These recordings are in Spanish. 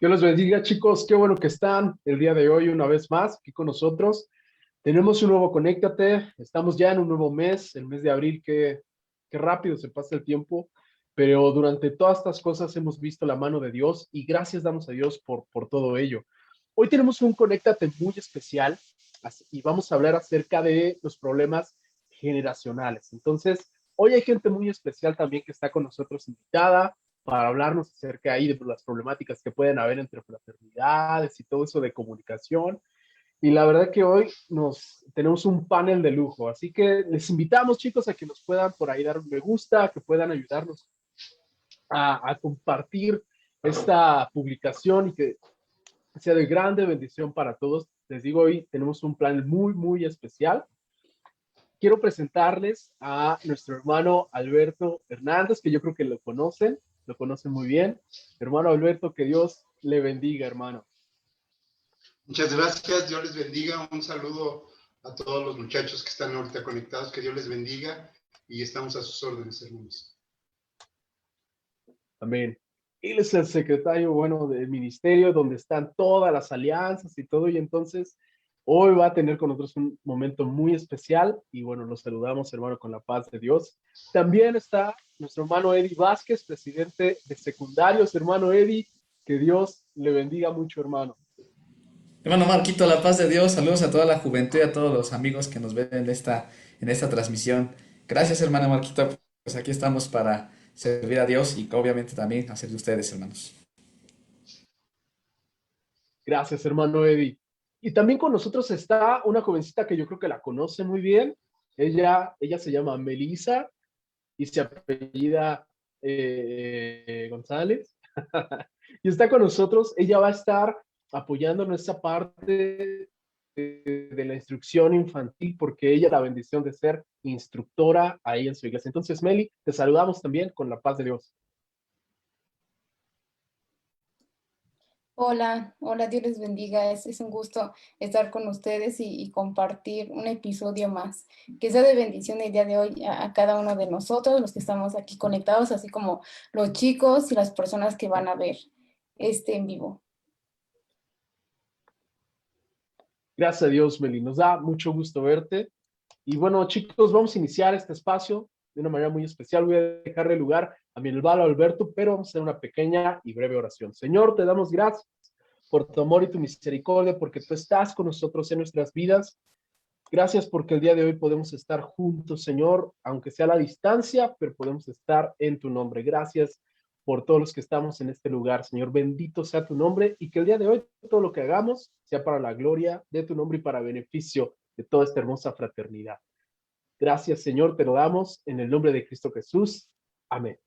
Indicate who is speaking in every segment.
Speaker 1: Dios los bendiga, chicos. Qué bueno que están el día de hoy una vez más aquí con nosotros. Tenemos un nuevo Conéctate. Estamos ya en un nuevo mes, el mes de abril. Qué rápido se pasa el tiempo. Pero durante todas estas cosas hemos visto la mano de Dios y gracias damos a Dios por todo ello. Hoy tenemos un Conéctate muy especial y vamos a hablar acerca de los problemas generacionales. Entonces, hoy hay gente muy especial también que está con nosotros invitada para hablarnos acerca ahí de las problemáticas que pueden haber entre fraternidades y todo eso de comunicación. Y la verdad que hoy tenemos un panel de lujo, así que les invitamos, chicos, a que nos puedan por ahí dar un me gusta, que puedan ayudarnos a compartir esta publicación y que sea de grande bendición para todos. Les digo, hoy tenemos un plan muy, muy especial. Quiero presentarles a nuestro hermano Alberto Hernández, que yo creo que lo conocen muy bien. Hermano Alberto, que Dios le bendiga, hermano.
Speaker 2: Muchas gracias, Dios les bendiga. Un saludo a todos los muchachos que están ahorita conectados, que Dios les bendiga y estamos a sus órdenes, hermanos.
Speaker 1: Amén. Él es el secretario, bueno, del ministerio, donde están todas las alianzas y todo, y entonces hoy va a tener con nosotros un momento muy especial, y bueno, los saludamos, hermano, con la paz de Dios. También está nuestro hermano Eddie Vázquez, presidente de secundarios. Hermano Eddie, que Dios le bendiga mucho, hermano.
Speaker 3: Hermano Marquito, la paz de Dios, saludos a toda la juventud y a todos los amigos que nos ven en esta transmisión. Gracias, hermano Marquito, pues aquí estamos para servir a Dios y obviamente también hacer de ustedes, hermanos.
Speaker 1: Gracias, hermano Eddie. Y también con nosotros está una jovencita que yo creo que la conoce muy bien. Ella se llama Melissa y se apellida González. Y está con nosotros. Ella va a estar apoyando nuestra parte de la instrucción infantil porque ella la bendición de ser instructora ahí en su iglesia. Entonces, Meli, te saludamos también con la paz de Dios.
Speaker 4: Hola, hola, Dios les bendiga. Es un gusto estar con ustedes y compartir un episodio más. Que sea de bendición el día de hoy a cada uno de nosotros, los que estamos aquí conectados, así como los chicos y las personas que van a ver este en vivo.
Speaker 1: Gracias a Dios, Meli. Nos da mucho gusto verte. Y bueno, chicos, vamos a iniciar este espacio de una manera muy especial. Voy a dejarle lugar a mi hermano Alberto, pero vamos a hacer una pequeña y breve oración. Señor, te damos gracias por tu amor y tu misericordia, porque tú estás con nosotros en nuestras vidas. Gracias porque el día de hoy podemos estar juntos, Señor, aunque sea a la distancia, pero podemos estar en tu nombre. Gracias por todos los que estamos en este lugar, Señor. Bendito sea tu nombre y que el día de hoy todo lo que hagamos sea para la gloria de tu nombre y para beneficio de toda esta hermosa fraternidad. Gracias, Señor, te lo damos en el nombre de Cristo Jesús. Amén.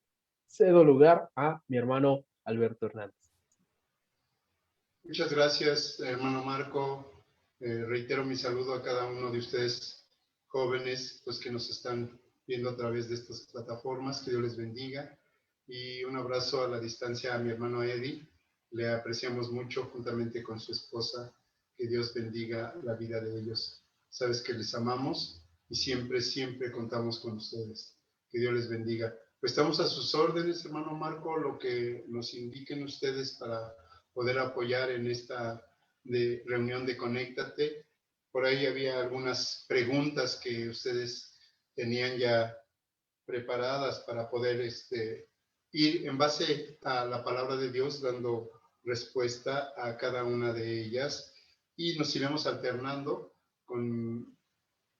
Speaker 1: Cedo lugar a mi hermano Alberto Hernández.
Speaker 2: Muchas gracias, hermano Marco. Reitero mi saludo a cada uno de ustedes, jóvenes, pues que nos están viendo a través de estas plataformas. Que Dios les bendiga. Y un abrazo a la distancia a mi hermano Eddie. Le apreciamos mucho juntamente con su esposa. Que Dios bendiga la vida de ellos. Sabes que les amamos y siempre, siempre contamos con ustedes. Que Dios les bendiga. Pues estamos a sus órdenes, hermano Marco, lo que nos indiquen ustedes para poder apoyar en esta reunión de Conéctate. Por ahí había algunas preguntas que ustedes tenían ya preparadas para poder ir en base a la palabra de Dios dando respuesta a cada una de ellas, y nos iremos alternando con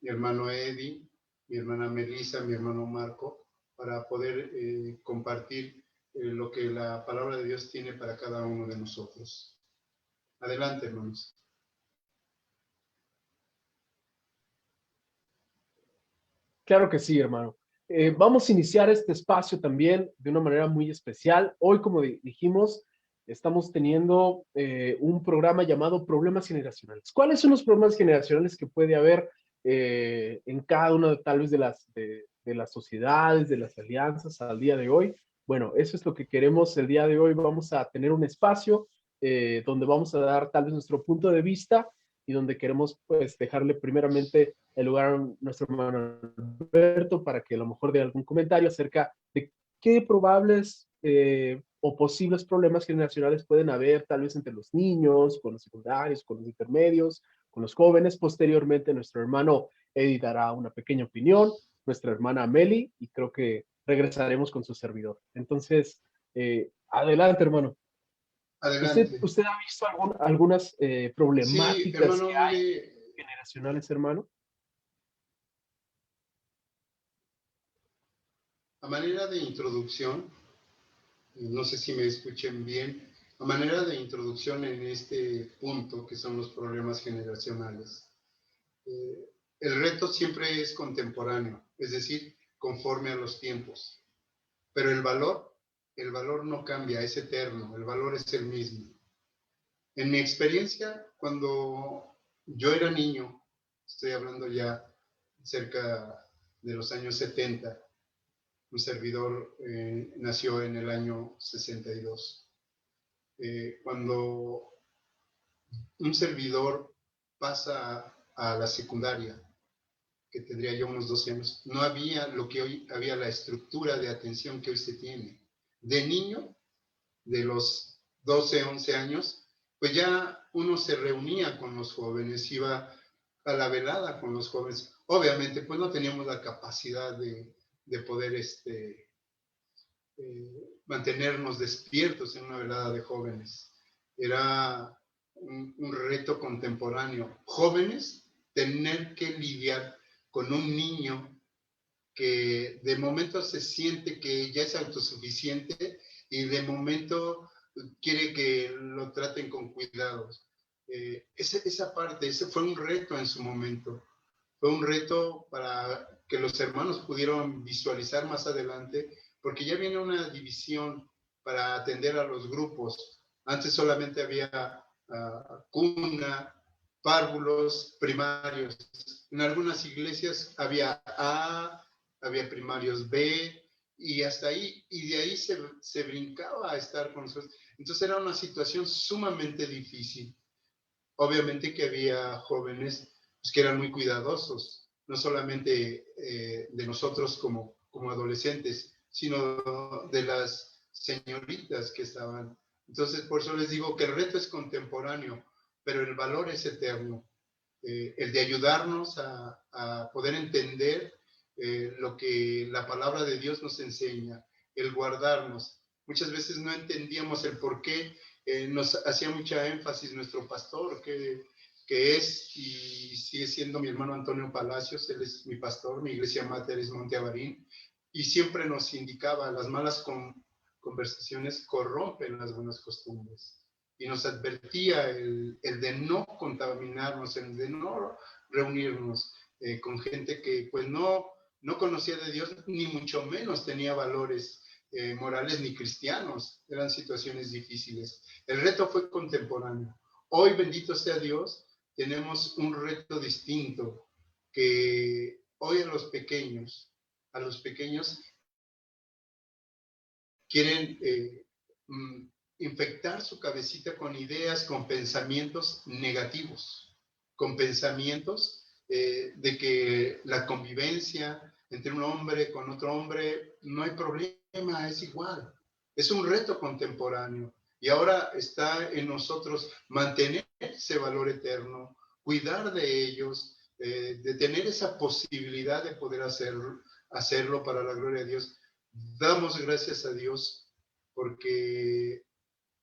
Speaker 2: mi hermano Eddie, mi hermana Melissa, mi hermano Marco, para poder compartir lo que la palabra de Dios tiene para cada uno de nosotros. Adelante, hermanos.
Speaker 1: Claro que sí, hermano. Vamos a iniciar este espacio también de una manera muy especial. Hoy, como dijimos, estamos teniendo un programa llamado Problemas Generacionales. ¿Cuáles son los problemas generacionales que puede haber en cada una tal vez de las sociedades, de las alianzas al día de hoy? Bueno, eso es lo que queremos el día de hoy. Vamos a tener un espacio donde vamos a dar tal vez nuestro punto de vista y donde queremos pues dejarle primeramente el lugar a nuestro hermano Alberto para que a lo mejor dé algún comentario acerca de qué probables o posibles problemas generacionales pueden haber tal vez entre los niños, con los secundarios, con los intermedios, con los jóvenes. Posteriormente, nuestro hermano Eddie dará una pequeña opinión, nuestra hermana Meli, y creo que regresaremos con su servidor. Entonces, adelante, hermano.
Speaker 2: Adelante.
Speaker 1: ¿Usted ha visto algunas
Speaker 2: Sí,
Speaker 1: problemáticas
Speaker 2: hermano,
Speaker 1: que hay
Speaker 2: mire,
Speaker 1: generacionales, hermano?
Speaker 2: a manera de introducción, no sé si me escuchen bien, a manera de introducción en este punto que son los problemas generacionales. El reto siempre es contemporáneo, es decir, conforme a los tiempos, pero el valor no cambia, es eterno, el valor es el mismo. En mi experiencia, cuando yo era niño, estoy hablando ya cerca de los años 70, un servidor nació en el año 62. Cuando un servidor pasa a la secundaria, que tendría yo unos 12 años, no había lo que hoy había, la estructura de atención que hoy se tiene. De niño, de los 12, 11 años, pues ya uno se reunía con los jóvenes, iba a la velada con los jóvenes. Obviamente, pues no teníamos la capacidad de poder mantenernos despiertos en una velada de jóvenes. Era un reto contemporáneo. Jóvenes, tener que lidiar con un niño que de momento se siente que ya es autosuficiente y de momento quiere que lo traten con cuidados. Esa parte, ese fue un reto en su momento. Fue un reto para que los hermanos pudieran visualizar más adelante, porque ya viene una división para atender a los grupos. Antes solamente había cuna, párvulos, primarios. En algunas iglesias había A, había primarios B, y hasta ahí, y de ahí se brincaba a estar con nosotros. Entonces era una situación sumamente difícil. Obviamente que había jóvenes pues, que eran muy cuidadosos, no solamente de nosotros como adolescentes, sino de las señoritas que estaban. Entonces, por eso les digo que el reto es contemporáneo, pero el valor es eterno. El de ayudarnos a poder entender lo que la palabra de Dios nos enseña, el guardarnos. Muchas veces no entendíamos el por qué nos hacía mucha énfasis nuestro pastor, que es y sigue siendo mi hermano Antonio Palacios. Él es mi pastor, mi iglesia mater es Monte Avarín, y siempre nos indicaba: las malas conversaciones corrompen las buenas costumbres. Y nos advertía el de no contaminarnos, el de no reunirnos con gente que pues no conocía de Dios, ni mucho menos tenía valores morales ni cristianos. Eran situaciones difíciles. El reto fue contemporáneo. Hoy, bendito sea Dios, tenemos un reto distinto, que hoy a los pequeños quieren infectar su cabecita con ideas, con pensamientos negativos, con pensamientos de que la convivencia entre un hombre con otro hombre no hay problema, es igual. Es un reto contemporáneo. Y ahora está en nosotros mantener ese valor eterno, cuidar de ellos, de tener esa posibilidad de poder hacerlo para la gloria de Dios. Damos gracias a Dios porque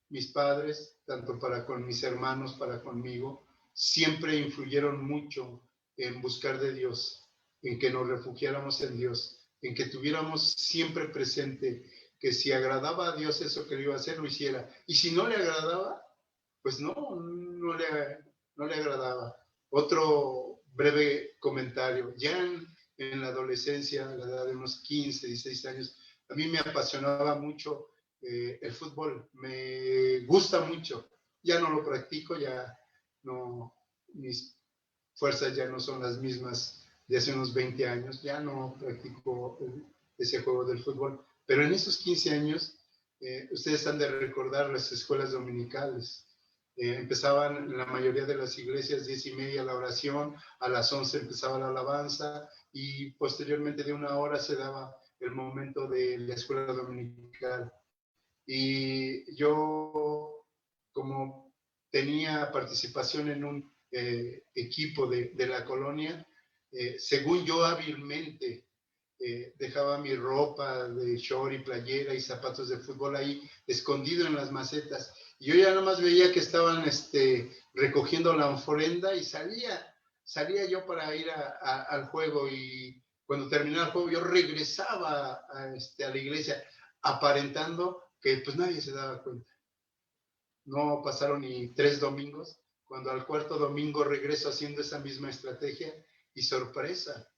Speaker 2: mis padres, tanto para con mis hermanos, para conmigo, siempre influyeron mucho en buscar de Dios, en que nos refugiáramos en Dios, en que tuviéramos siempre presente que si agradaba a Dios eso que iba a hacer, lo hiciera. Y si no le agradaba, pues no le agradaba. Otro breve comentario. Ya en la adolescencia, a la edad de unos 15, 16 años, a mí me apasionaba mucho el fútbol. Me gusta mucho. Ya no lo practico, ya no, mis fuerzas ya no son las mismas de hace unos 20 años. Ya no practico ese juego del fútbol. Pero en esos 15 años, ustedes han de recordar las escuelas dominicales. Empezaban en la mayoría de las iglesias 10:30 la oración, a las 11 empezaba la alabanza y posteriormente de 1 hora se daba el momento de la escuela dominical. Y yo, como tenía participación en un equipo de la colonia, según yo hábilmente dejaba mi ropa de short y playera y zapatos de fútbol ahí escondido en las macetas. Y yo ya nada más veía que estaban recogiendo la ofrenda y salía yo para ir al juego, y cuando terminaba el juego yo regresaba a la iglesia aparentando que pues nadie se daba cuenta. No pasaron ni 3 domingos, cuando al cuarto domingo regreso haciendo esa misma estrategia y sorpresa,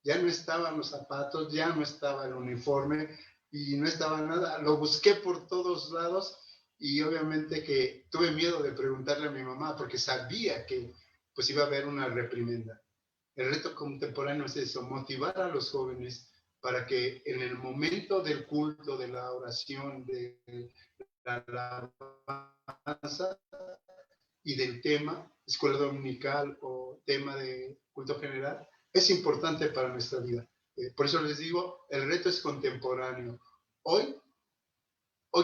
Speaker 2: ya no estaban los zapatos, ya no estaba el uniforme y no estaba nada. Lo busqué por todos lados y obviamente que tuve miedo de preguntarle a mi mamá porque sabía que pues iba a haber una reprimenda. El reto contemporáneo es eso, motivar a los jóvenes para que en el momento del culto, de la oración, de la alabanza y del tema, escuela dominical o tema de culto general, es importante para nuestra vida. Por eso les digo, el reto es contemporáneo. Hoy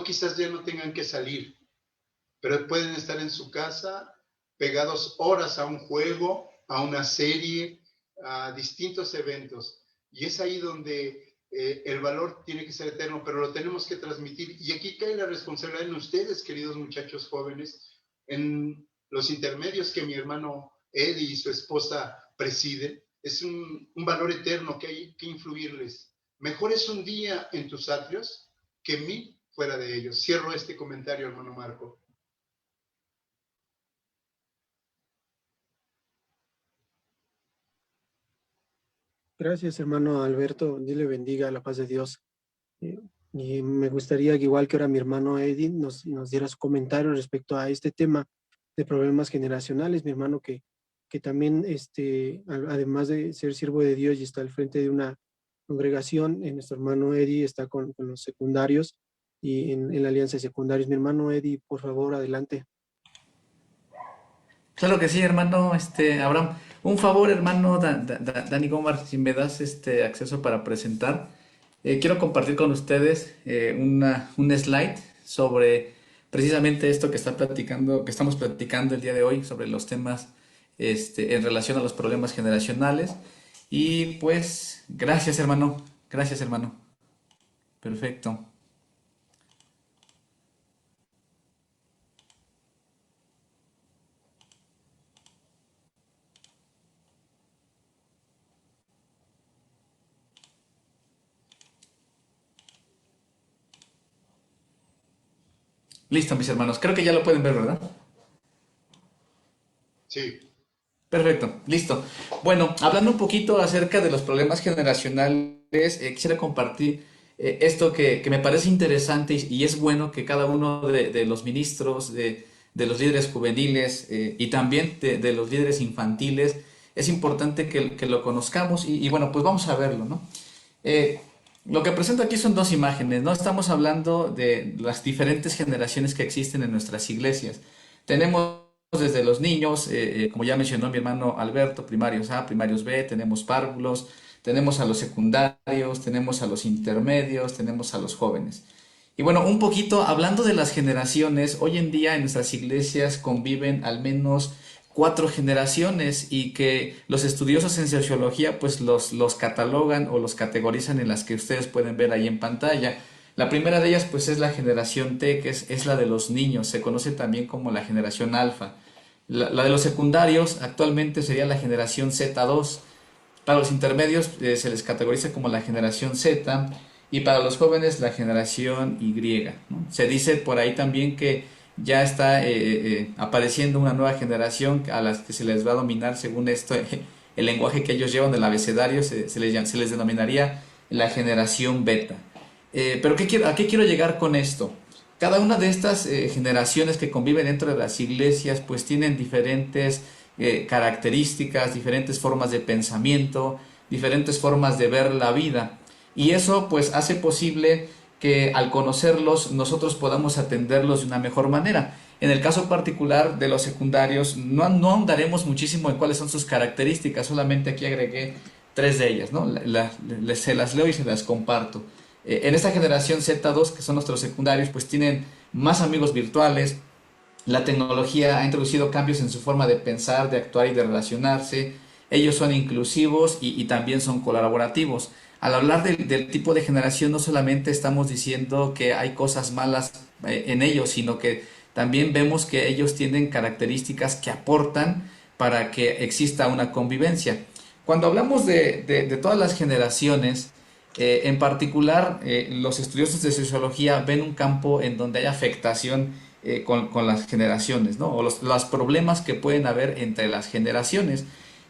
Speaker 2: quizás ya no tengan que salir, pero pueden estar en su casa pegados horas a un juego, a una serie, a distintos eventos. Y es ahí donde el valor tiene que ser eterno, pero lo tenemos que transmitir. Y aquí cae la responsabilidad en ustedes, queridos muchachos jóvenes, en los intermedios que mi hermano Eddie y su esposa presiden. Es un valor eterno que hay que influirles. Mejor es un día en tus atrios que 1000 fuera de ellos. Cierro este comentario, hermano Marco.
Speaker 5: Gracias, hermano Alberto. Dios le bendiga, la paz de Dios. Eh, y me gustaría que igual que ahora mi hermano Eddie nos diera su comentario respecto a este tema de problemas generacionales. Mi hermano que también, además de ser siervo de Dios y está al frente de una congregación, nuestro hermano Eddie está con los secundarios y en la alianza de secundarios. Mi hermano Eddie, por favor, adelante.
Speaker 3: Claro que sí, hermano, Abraham. Un favor, hermano Dani Gomar, si me das acceso para presentar. Quiero compartir con ustedes un slide sobre precisamente esto que estamos platicando el día de hoy, sobre los temas en relación a los problemas generacionales. Y pues, gracias, hermano. Gracias, hermano. Perfecto. Listo, mis hermanos. Creo que ya lo pueden ver, ¿verdad?
Speaker 2: Sí.
Speaker 3: Perfecto, listo. Bueno, hablando un poquito acerca de los problemas generacionales, quisiera compartir esto que me parece interesante y es bueno que cada uno de los ministros, de los líderes juveniles y también de los líderes infantiles, es importante que lo conozcamos y bueno, pues vamos a verlo, ¿no? Eh, lo que presento aquí son dos imágenes, ¿no? Estamos hablando de las diferentes generaciones que existen en nuestras iglesias. Tenemos desde los niños, como ya mencionó mi hermano Alberto, primarios A, primarios B, tenemos párvulos, tenemos a los secundarios, tenemos a los intermedios, tenemos a los jóvenes. Y bueno, un poquito hablando de las generaciones, hoy en día en nuestras iglesias conviven al menos 4 generaciones y que los estudiosos en sociología pues los catalogan o los categorizan en las que ustedes pueden ver ahí en pantalla. La primera de ellas pues es la generación T, que es la de los niños, se conoce también como la generación alfa. La de los secundarios actualmente sería la generación Z2. Para los intermedios se les categoriza como la generación Z y para los jóvenes la generación Y, ¿no? Se dice por ahí también que ya está apareciendo una nueva generación a las que se les va a dominar, según esto, el lenguaje que ellos llevan del abecedario, se les denominaría la generación beta. Pero ¿a qué quiero llegar con esto? Cada una de estas generaciones que conviven dentro de las iglesias pues tienen diferentes características, diferentes formas de pensamiento, diferentes formas de ver la vida. Y eso pues hace posible que al conocerlos nosotros podamos atenderlos de una mejor manera. En el caso particular de los secundarios, no ahondaremos muchísimo en cuáles son sus características, solamente aquí agregué 3 de ellas, ¿no? Se las leo y se las comparto. En esta generación Z2, que son nuestros secundarios, pues tienen más amigos virtuales. La tecnología ha introducido cambios en su forma de pensar, de actuar y de relacionarse. Ellos son inclusivos y también son colaborativos. Al hablar del tipo de generación, no solamente estamos diciendo que hay cosas malas en ellos, sino que también vemos que ellos tienen características que aportan para que exista una convivencia. Cuando hablamos de todas las generaciones, en particular, los estudiosos de sociología ven un campo en donde hay afectación con las generaciones, ¿no? O los problemas que pueden haber entre las generaciones.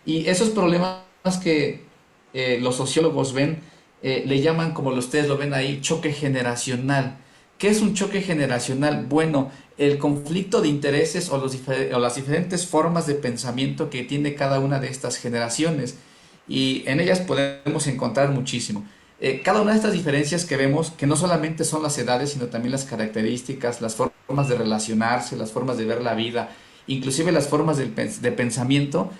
Speaker 3: Y esos problemas que los sociólogos ven, le llaman, como ustedes lo ven ahí, choque generacional. ¿Qué es un choque generacional? Bueno, el conflicto de intereses o las diferentes formas de pensamiento que tiene cada una de estas generaciones. Y en ellas podemos encontrar muchísimo. Cada una de estas diferencias que vemos, que no solamente son las edades, sino también las características, las formas de relacionarse, las formas de ver la vida, inclusive las formas de pensamiento,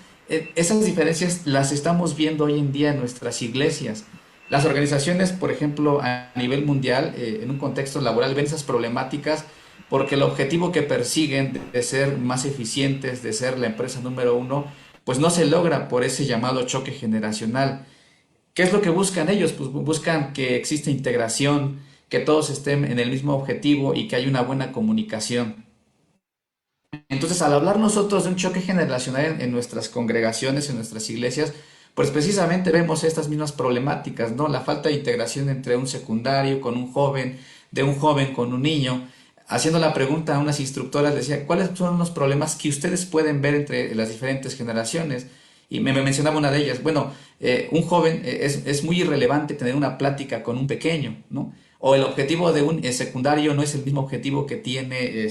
Speaker 3: esas diferencias las estamos viendo hoy en día en nuestras iglesias. Las organizaciones, por ejemplo, a nivel mundial, en un contexto laboral, ven esas problemáticas porque el objetivo que persiguen de ser más eficientes, de ser la empresa número uno, pues no se logra por ese llamado choque generacional. ¿Qué es lo que buscan ellos? Pues buscan que exista integración, que todos estén en el mismo objetivo y que haya una buena comunicación. Entonces, al hablar nosotros de un choque generacional en nuestras congregaciones, en nuestras iglesias, pues precisamente vemos estas mismas problemáticas, ¿no? La falta de integración entre un secundario con un joven, de un joven con un niño. Haciendo la pregunta a unas instructoras, decía, ¿cuáles son los problemas que ustedes pueden ver entre las diferentes generaciones? Y me mencionaba una de ellas, bueno, un joven es muy irrelevante tener una plática con un pequeño, ¿no? O el objetivo de un secundario no es el mismo objetivo que tiene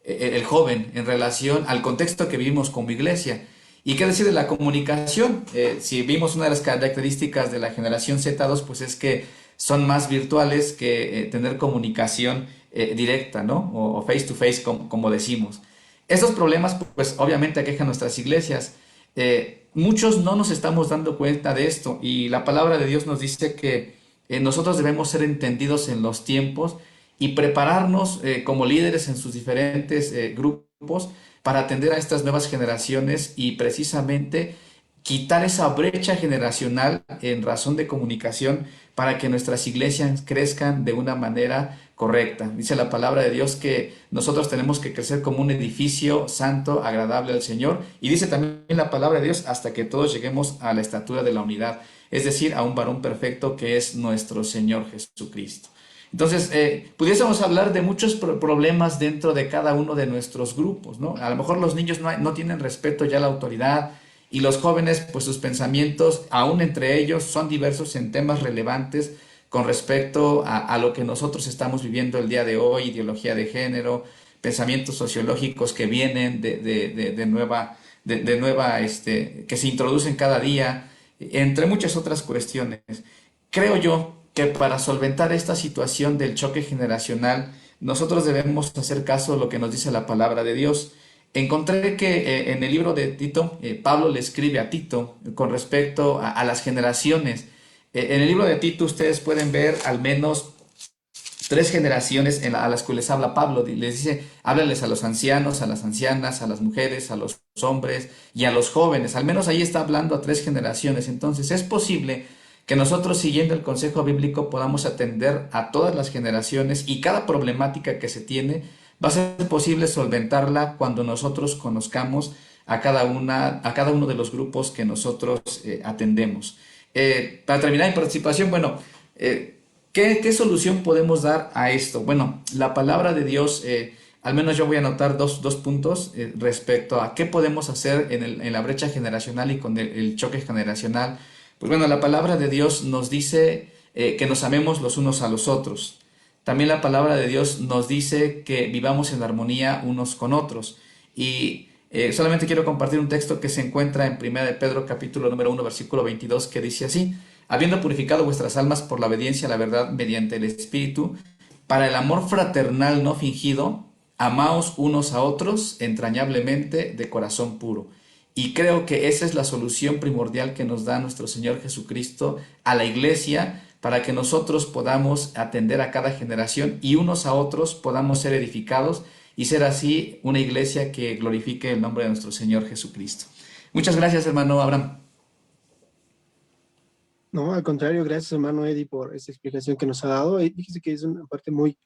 Speaker 3: el joven en relación al contexto que vivimos como iglesia. ¿Y qué decir de la comunicación? Si vimos una de las características de la generación Z2, pues es que son más virtuales que tener comunicación directa, ¿no? O face to face, como decimos. Estos problemas, pues obviamente aquejan nuestras iglesias. Muchos no nos estamos dando cuenta de esto y la palabra de Dios nos dice que nosotros debemos ser entendidos en los tiempos y prepararnos como líderes en sus diferentes grupos para atender a estas nuevas generaciones y precisamente quitar esa brecha generacional en razón de comunicación para que nuestras iglesias crezcan de una manera correcta. Dice la palabra de Dios que nosotros tenemos que crecer como un edificio santo, agradable al Señor. Y dice también la palabra de Dios hasta que todos lleguemos a la estatura de la unidad, es decir, a un varón perfecto que es nuestro Señor Jesucristo. Entonces, pudiésemos hablar de muchos problemas dentro de cada uno de nuestros grupos, ¿no? A lo mejor los niños no tienen respeto ya a la autoridad y los jóvenes, pues sus pensamientos, aún entre ellos, son diversos en temas relevantes con respecto a lo que nosotros estamos viviendo el día de hoy, ideología de género, pensamientos sociológicos que vienen que se introducen cada día, entre muchas otras cuestiones. Creo yo que para solventar esta situación del choque generacional, nosotros debemos hacer caso a lo que nos dice la palabra de Dios. Encontré que en el libro de Tito, Pablo le escribe a Tito con respecto a las generaciones. En el libro de Tito ustedes pueden ver al menos tres generaciones a las que les habla Pablo. Les dice, háblales a los ancianos, a las ancianas, a las mujeres, a los hombres y a los jóvenes. Al menos ahí está hablando a tres generaciones. Entonces es posible que nosotros, siguiendo el consejo bíblico, podamos atender a todas las generaciones y cada problemática que se tiene va a ser posible solventarla cuando nosotros conozcamos a cada uno de los grupos que nosotros atendemos. Para terminar mi participación, bueno, ¿qué solución podemos dar a esto? Bueno, la palabra de Dios, al menos yo voy a anotar dos puntos respecto a qué podemos hacer en la brecha generacional y con el choque generacional. Pues bueno, la palabra de Dios nos dice que nos amemos los unos a los otros. También la palabra de Dios nos dice que vivamos en armonía unos con otros. Y solamente quiero compartir un texto que se encuentra en 1 de Pedro capítulo número 1 versículo 22 que dice así: habiendo purificado vuestras almas por la obediencia a la verdad mediante el Espíritu, para el amor fraternal no fingido, amaos unos a otros entrañablemente de corazón puro. Y creo que esa es la solución primordial que nos da nuestro Señor Jesucristo a la iglesia para que nosotros podamos atender a cada generación y unos a otros podamos ser edificados y ser así una iglesia que glorifique el nombre de nuestro Señor Jesucristo. Muchas gracias, hermano Abraham.
Speaker 5: No, al contrario, gracias hermano Eddie por esta explicación que nos ha dado. Fíjese que es una parte muy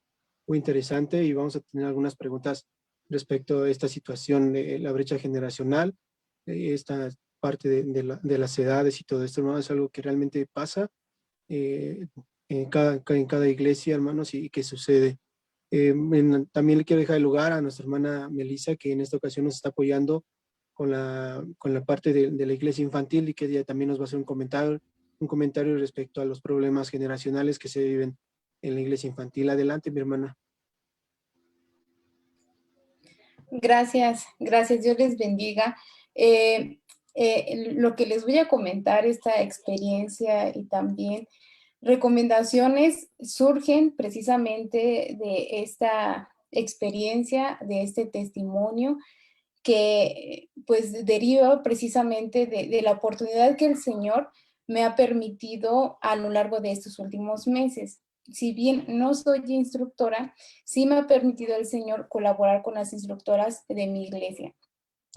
Speaker 5: interesante y vamos a tener algunas preguntas respecto a esta situación de la brecha generacional, esta parte de las edades y todo esto, ¿no? Es algo que realmente pasa eh, en cada iglesia, hermanos, y que sucede. También le quiero dejar el lugar a nuestra hermana Melissa, que en esta ocasión nos está apoyando con la parte de la iglesia infantil y que ella también nos va a hacer un comentario respecto a los problemas generacionales que se viven en la iglesia infantil. Adelante, mi hermana.
Speaker 4: Gracias, gracias, Dios les bendiga. Lo que les voy a comentar, esta experiencia y también recomendaciones surgen precisamente de esta experiencia, de este testimonio que pues deriva precisamente de la oportunidad que el Señor me ha permitido a lo largo de estos últimos meses. Si bien no soy instructora, sí me ha permitido el Señor colaborar con las instructoras de mi iglesia.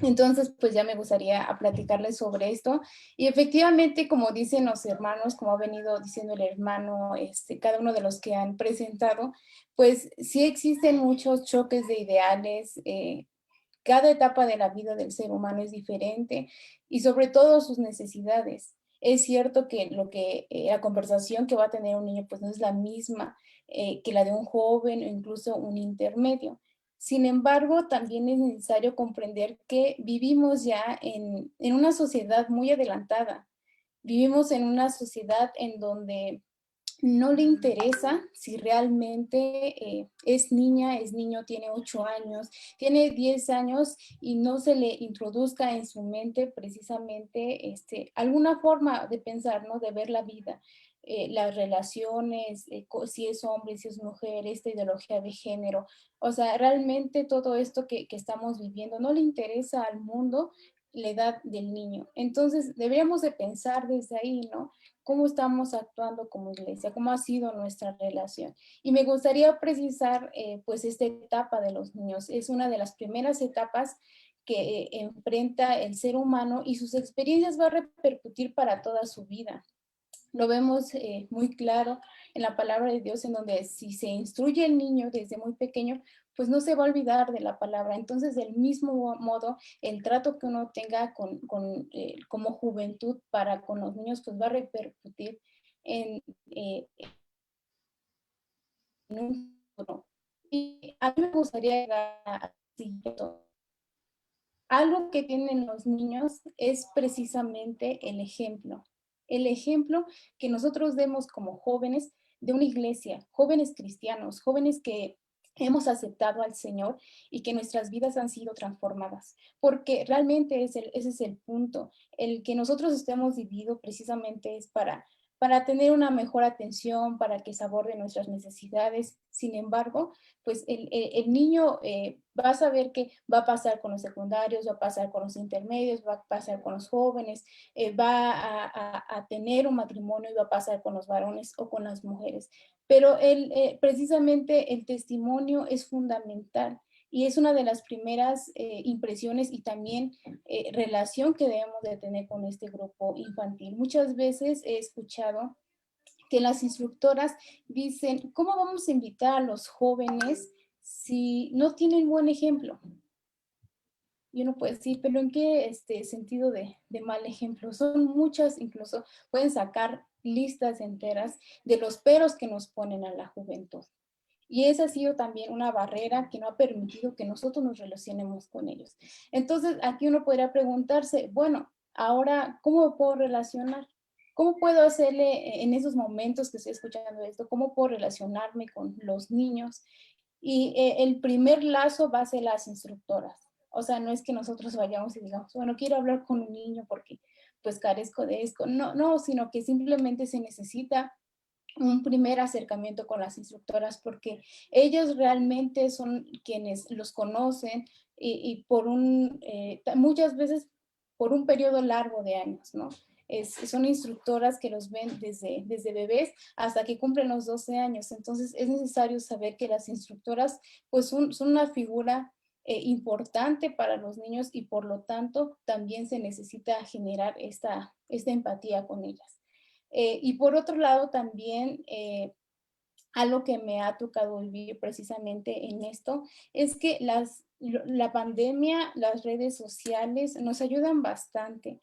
Speaker 4: Entonces, pues ya me gustaría platicarles sobre esto. Y efectivamente, como dicen los hermanos, como ha venido diciendo el hermano, cada uno de los que han presentado, pues sí existen muchos choques de ideales. Cada etapa de la vida del ser humano es diferente y sobre todo sus necesidades. Es cierto que la conversación que va a tener un niño pues no es la misma que la de un joven o incluso un intermedio. Sin embargo, también es necesario comprender que vivimos ya en una sociedad muy adelantada. Vivimos en una sociedad en donde no le interesa si realmente es niña, es niño, tiene 8 años, tiene 10 años y no se le introduzca en su mente precisamente alguna forma de pensar, ¿no? De ver la vida, las relaciones, si es hombre, si es mujer, esta ideología de género. O sea, realmente todo esto que estamos viviendo no le interesa al mundo la edad del niño. Entonces, deberíamos de pensar desde ahí, ¿no? Cómo estamos actuando como iglesia, cómo ha sido nuestra relación. Y me gustaría precisar, pues, esta etapa de los niños. Es una de las primeras etapas que enfrenta el ser humano y sus experiencias va a repercutir para toda su vida. Lo vemos muy claro en la palabra de Dios, en donde si se instruye el niño desde muy pequeño, pues no se va a olvidar de la palabra. Entonces, del mismo modo, el trato que uno tenga como juventud para con los niños, pues va a repercutir en, en un futuro. Y a mí me gustaría llegar a algo que tienen los niños es precisamente el ejemplo. El ejemplo que nosotros demos como jóvenes de una iglesia, jóvenes cristianos, jóvenes que hemos aceptado al Señor y que nuestras vidas han sido transformadas. Porque realmente ese es el punto. El que nosotros estemos divididos precisamente es para tener una mejor atención, para que se aborden nuestras necesidades. Sin embargo, pues el niño va a saber qué va a pasar con los secundarios, va a pasar con los intermedios, va a pasar con los jóvenes, va a tener un matrimonio y va a pasar con los varones o con las mujeres. Pero precisamente el testimonio es fundamental y es una de las primeras impresiones y también relación que debemos de tener con este grupo infantil. Muchas veces he escuchado que las instructoras dicen, ¿cómo vamos a invitar a los jóvenes si no tienen buen ejemplo? Y uno puede decir, pero ¿en qué sentido de mal ejemplo? Son muchas, incluso pueden sacar listas enteras de los peros que nos ponen a la juventud. Y esa ha sido también una barrera que no ha permitido que nosotros nos relacionemos con ellos. Entonces, aquí uno podría preguntarse, bueno, ahora, ¿cómo me puedo relacionar? ¿Cómo puedo hacerle en esos momentos que estoy escuchando esto? ¿Cómo puedo relacionarme con los niños? Y el primer lazo va a ser las instructoras. O sea, no es que nosotros vayamos y digamos, bueno, quiero hablar con un niño porque pues carezco de esto. No, no, sino que simplemente se necesita un primer acercamiento con las instructoras porque ellos realmente son quienes los conocen y muchas veces por un periodo largo de años, ¿no? Son instructoras que los ven desde bebés hasta que cumplen los 12 años. Entonces es necesario saber que las instructoras pues son una figura importante para los niños y por lo tanto también se necesita generar esta empatía con ellas. Y por otro lado también algo que me ha tocado vivir precisamente en esto es que la pandemia, las redes sociales nos ayudan bastante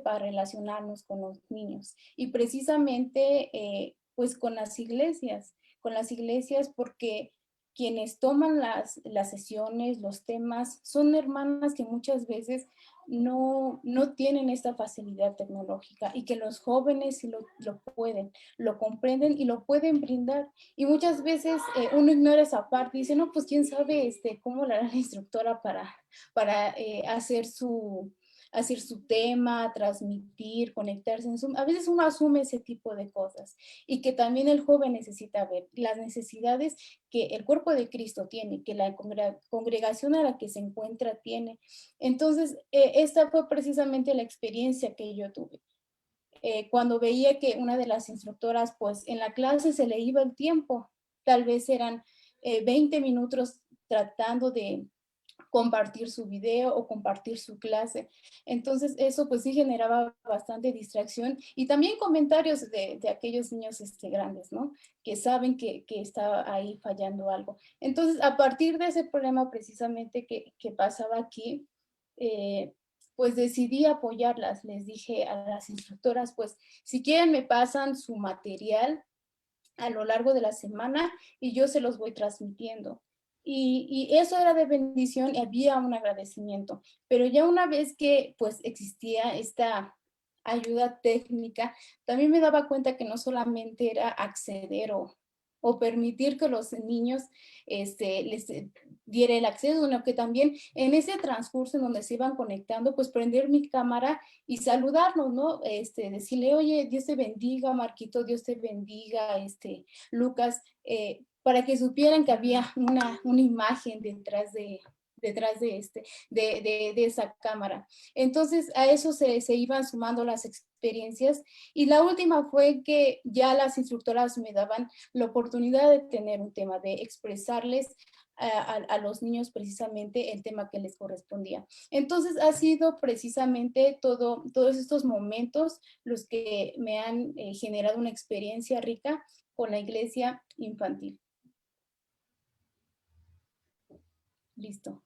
Speaker 4: para relacionarnos con los niños y precisamente pues con las iglesias porque quienes toman las sesiones, los temas, son hermanas que muchas veces no tienen esta facilidad tecnológica y que los jóvenes sí lo pueden, lo comprenden y lo pueden brindar. Y muchas veces uno ignora esa parte y dice, no, pues quién sabe cómo la hará la instructora para hacer su tema, transmitir, conectarse en Zoom. A veces uno asume ese tipo de cosas y que también el joven necesita ver las necesidades que el cuerpo de Cristo tiene, que la congregación a la que se encuentra tiene. Entonces, esta fue precisamente la experiencia que yo tuve. Cuando veía que una de las instructoras, pues en la clase se le iba el tiempo, tal vez eran 20 minutos tratando de compartir su video o compartir su clase. Entonces eso pues sí generaba bastante distracción y también comentarios de aquellos niños grandes, ¿no? Que saben que está ahí fallando algo. Entonces a partir de ese problema precisamente que pasaba aquí, pues decidí apoyarlas. Les dije a las instructoras, pues si quieren me pasan su material a lo largo de la semana y yo se los voy transmitiendo. Y eso era de bendición y había un agradecimiento. Pero ya una vez que pues existía esta ayuda técnica, también me daba cuenta que no solamente era acceder o permitir que los niños les diera el acceso, sino que también en ese transcurso en donde se iban conectando, pues prender mi cámara y saludarnos, ¿no? Decirle, oye, Dios te bendiga, Marquito, Dios te bendiga, Lucas, para que supieran que había una imagen detrás de esa cámara. Entonces a eso se iban sumando las experiencias y la última fue que ya las instructoras me daban la oportunidad de tener un tema, de expresarles a los niños precisamente el tema que les correspondía. Entonces ha sido precisamente todos estos momentos los que me han generado una experiencia rica con la iglesia infantil. Listo.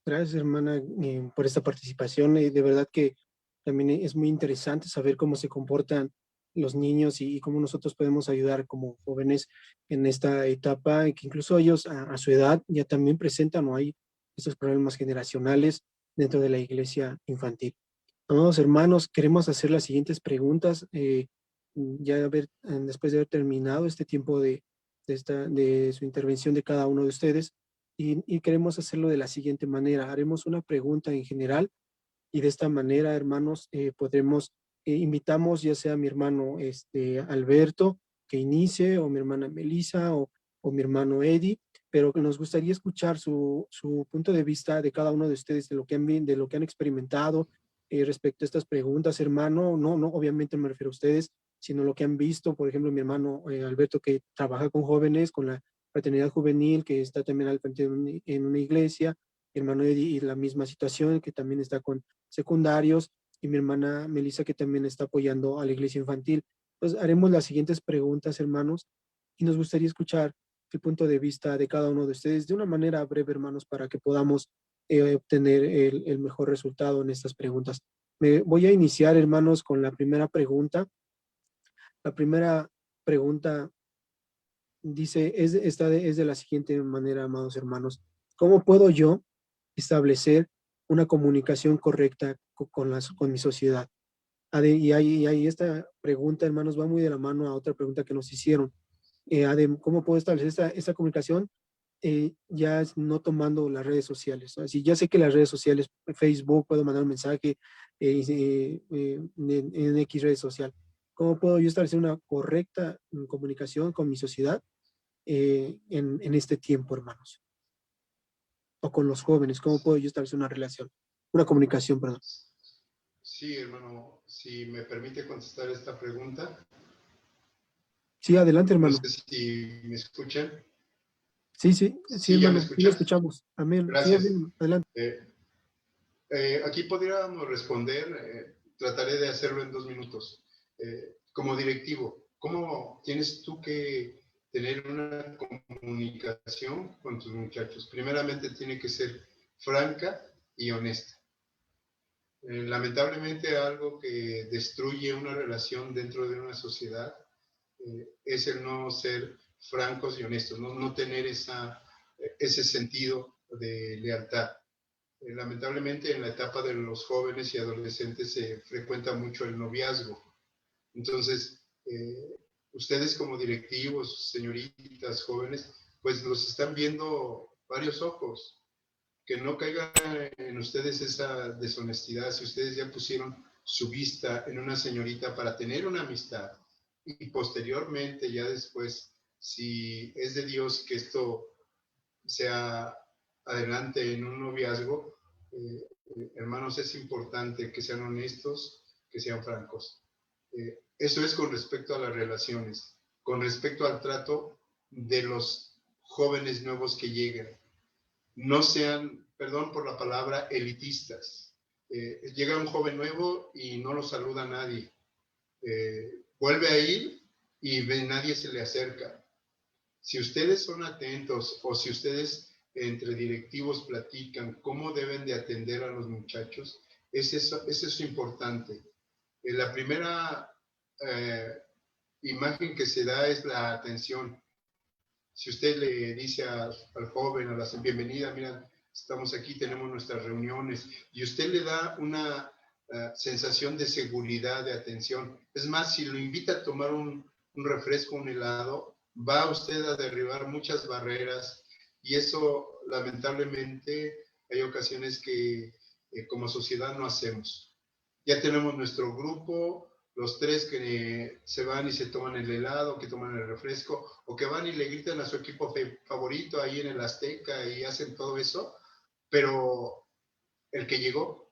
Speaker 5: Gracias, hermana, por esta participación. De verdad que también es muy interesante saber cómo se comportan los niños y cómo nosotros podemos ayudar como jóvenes en esta etapa, y que incluso ellos a su edad ya también presentan o hay estos problemas generacionales dentro de la iglesia infantil. Amados hermanos, queremos hacer las siguientes preguntas. Después de haber terminado este tiempo de su intervención de cada uno de ustedes, y queremos hacerlo de la siguiente manera. Haremos una pregunta en general y de esta manera, hermanos, invitamos ya sea a mi hermano Alberto que inicie, o mi hermana Melissa, o mi hermano Eddie, pero que nos gustaría escuchar su punto de vista de cada uno de ustedes, de lo que han experimentado respecto a estas preguntas, hermano. No, obviamente no me refiero a ustedes, sino lo que han visto. Por ejemplo, mi hermano Alberto, que trabaja con jóvenes, con la fraternidad juvenil, que está también al frente en una iglesia. Mi hermano Eddie, y la misma situación, que también está con secundarios, y mi hermana Melissa, que también está apoyando a la iglesia infantil. Pues haremos las siguientes preguntas, hermanos, y nos gustaría escuchar el punto de vista de cada uno de ustedes de una manera breve, hermanos, para que podamos obtener el mejor resultado en estas preguntas. Me voy a iniciar, hermanos, con la primera pregunta. La primera pregunta dice, es de la siguiente manera, amados hermanos: ¿cómo puedo yo establecer una comunicación correcta con mi sociedad? Y ahí esta pregunta, hermanos, va muy de la mano a otra pregunta que nos hicieron. ¿Cómo puedo establecer esta comunicación? Ya no tomando las redes sociales. Así, ya sé que las redes sociales, Facebook, puedo mandar un mensaje en X red social. ¿Cómo puedo yo establecer una correcta comunicación con mi sociedad? en este tiempo, hermanos? O con los jóvenes, ¿cómo puedo yo establecer una relación, una comunicación, perdón?
Speaker 2: Sí, hermano, si me permite contestar esta pregunta.
Speaker 5: Sí, adelante,
Speaker 2: No
Speaker 5: hermano.
Speaker 2: sé si me escuchan.
Speaker 5: Sí,
Speaker 2: ¿Sí, ya me
Speaker 5: hermano, sí lo
Speaker 2: escuchan?
Speaker 5: escuchamos. Amén. Sí,
Speaker 2: Gracias.
Speaker 5: amén. Adelante.
Speaker 2: Aquí podríamos responder, trataré de hacerlo en 2 minutos. Como directivo, ¿cómo tienes tú que tener una comunicación con tus muchachos? Primeramente tiene que ser franca y honesta. Lamentablemente algo que destruye una relación dentro de una sociedad es el no ser francos y honestos, no tener ese sentido de lealtad. Lamentablemente en la etapa de los jóvenes y adolescentes se frecuenta mucho el noviazgo. Entonces, ustedes como directivos, señoritas, jóvenes, pues los están viendo varios ojos. Que no caiga en ustedes esa deshonestidad. Si ustedes ya pusieron su vista en una señorita para tener una amistad y posteriormente, ya después, si es de Dios que esto sea adelante en un noviazgo, hermanos, es importante que sean honestos, que sean francos. Eso es con respecto a las relaciones, con respecto al trato de los jóvenes nuevos que llegan. No sean, perdón por la palabra, elitistas. Llega un joven nuevo y no lo saluda a nadie. Vuelve a ir y nadie se le acerca. Si ustedes son atentos o si ustedes entre directivos platican cómo deben de atender a los muchachos, eso es importante. La primera imagen que se da es la atención. Si usted le dice al joven, a la bienvenida, mira, estamos aquí, tenemos nuestras reuniones, y usted le da una sensación de seguridad, de atención. Es más, si lo invita a tomar un refresco, un helado, va usted a derribar muchas barreras, y eso lamentablemente hay ocasiones que como sociedad no hacemos. Ya tenemos nuestro grupo, los 3 que se van y se toman el helado, que toman el refresco, o que van y le gritan a su equipo favorito ahí en el Azteca y hacen todo eso, pero el que llegó,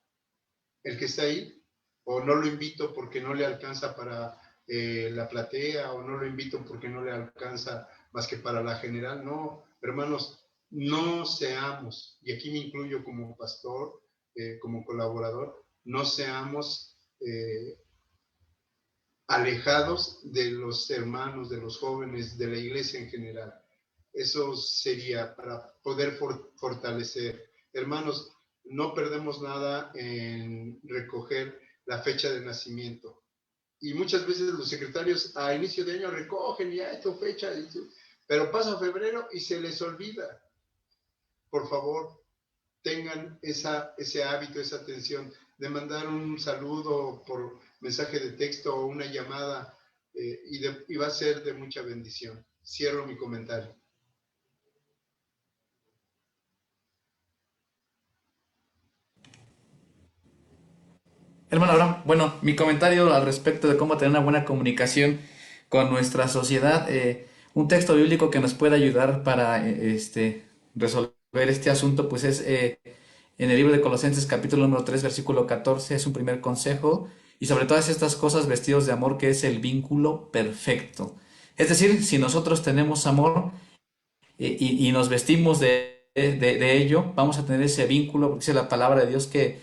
Speaker 2: el que está ahí, o no lo invito porque no le alcanza para la platea, o no lo invito porque no le alcanza más que para la general. No, hermanos, no seamos, y aquí me incluyo como pastor, como colaborador, no seamos alejados de los hermanos, de los jóvenes, de la iglesia en general. Eso sería para poder fortalecer. Hermanos, no perdemos nada en recoger la fecha de nacimiento. Y muchas veces los secretarios a inicio de año recogen ya esta fecha, pero pasa febrero y se les olvida. Por favor, tengan ese hábito, esa atención de mandar un saludo por mensaje de texto o una llamada y va a ser de mucha bendición. Cierro mi comentario.
Speaker 3: Hermano Abraham, bueno, mi comentario al respecto de cómo tener una buena comunicación con nuestra sociedad, un texto bíblico que nos puede ayudar para resolver este asunto, pues es en el libro de Colosenses capítulo número 3 versículo 14, es un primer consejo, y sobre todas estas cosas vestidos de amor, que es el vínculo perfecto. Es decir, si nosotros tenemos amor, y nos vestimos de ello, vamos a tener ese vínculo, porque dice la palabra de Dios que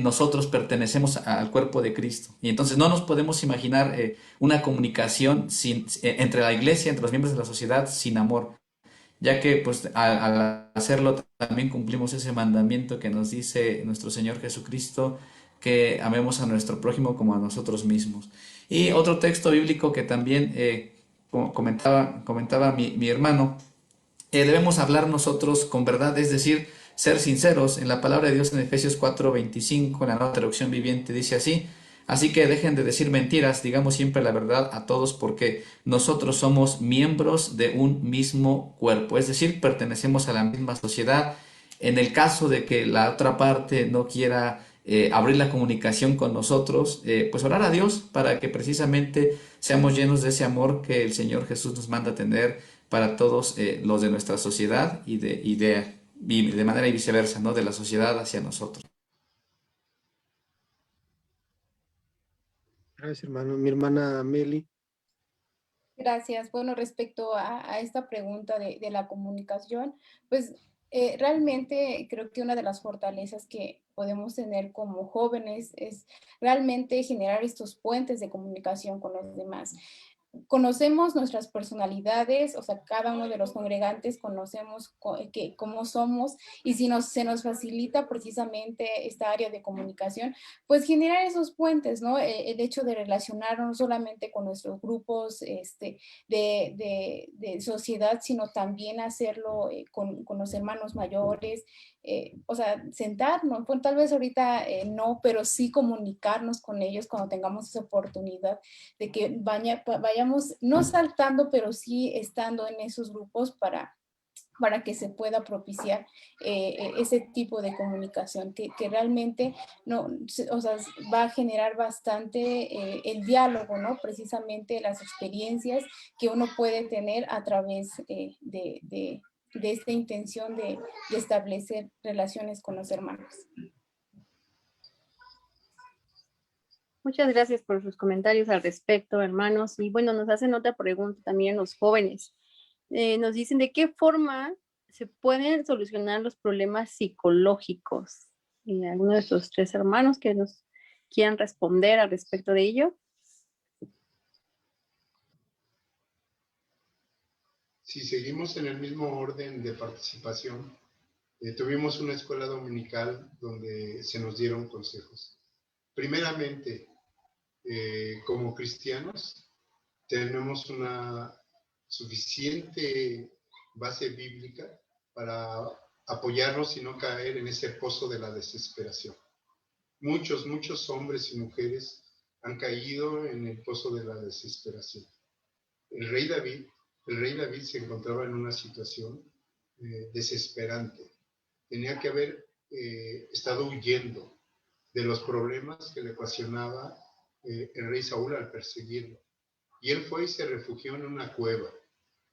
Speaker 3: nosotros pertenecemos al cuerpo de Cristo. Y entonces no nos podemos imaginar una comunicación entre la iglesia, entre los miembros de la sociedad, sin amor, ya que pues al hacerlo también cumplimos ese mandamiento que nos dice nuestro Señor Jesucristo, que amemos a nuestro prójimo como a nosotros mismos. Y otro texto bíblico que también comentaba mi hermano, debemos hablar nosotros con verdad, es decir, ser sinceros. En la palabra de Dios en Efesios 4:25, en la nueva traducción viviente, dice así: así que dejen de decir mentiras, digamos siempre la verdad a todos, porque nosotros somos miembros de un mismo cuerpo, es decir, pertenecemos a la misma sociedad. En el caso de que la otra parte no quiera abrir la comunicación con nosotros, pues orar a Dios para que precisamente seamos llenos de ese amor que el Señor Jesús nos manda a tener para todos los de nuestra sociedad y de manera y viceversa, ¿no? De la sociedad hacia nosotros.
Speaker 5: Gracias, hermano. Mi hermana Meli.
Speaker 4: Gracias. Bueno, respecto a esta pregunta de la comunicación, pues realmente creo que una de las fortalezas que podemos tener como jóvenes es realmente generar estos puentes de comunicación con los demás. Conocemos nuestras personalidades, o sea, cada uno de los congregantes conocemos cómo somos, y si se nos facilita precisamente esta área de comunicación, pues generar esos puentes, ¿no? El hecho de relacionarnos no solamente con nuestros grupos de sociedad, sino también hacerlo con los hermanos mayores, o sea, sentarnos, pues tal vez ahorita no, pero sí comunicarnos con ellos cuando tengamos esa oportunidad de que vayamos no saltando, pero sí estando en esos grupos para que se pueda propiciar ese tipo de comunicación que realmente no, o sea, va a generar bastante el diálogo, ¿no? Precisamente las experiencias que uno puede tener a través de esta intención de establecer relaciones con los hermanos.
Speaker 6: Muchas gracias por sus comentarios al respecto, hermanos. Y bueno, nos hacen otra pregunta también los jóvenes. Nos dicen de qué forma se pueden solucionar los problemas psicológicos. ¿Alguno de estos tres hermanos que nos quieran responder al respecto de ello?
Speaker 2: Si seguimos en el mismo orden de participación, tuvimos una escuela dominical donde se nos dieron consejos. Primeramente, como cristianos, tenemos una suficiente base bíblica para apoyarnos y no caer en ese pozo de la desesperación. Muchos hombres y mujeres han caído en el pozo de la desesperación. El rey David se encontraba en una situación desesperante. Tenía que haber estado huyendo de los problemas que le ocasionaba el rey Saúl al perseguirlo. Y él fue y se refugió en una cueva.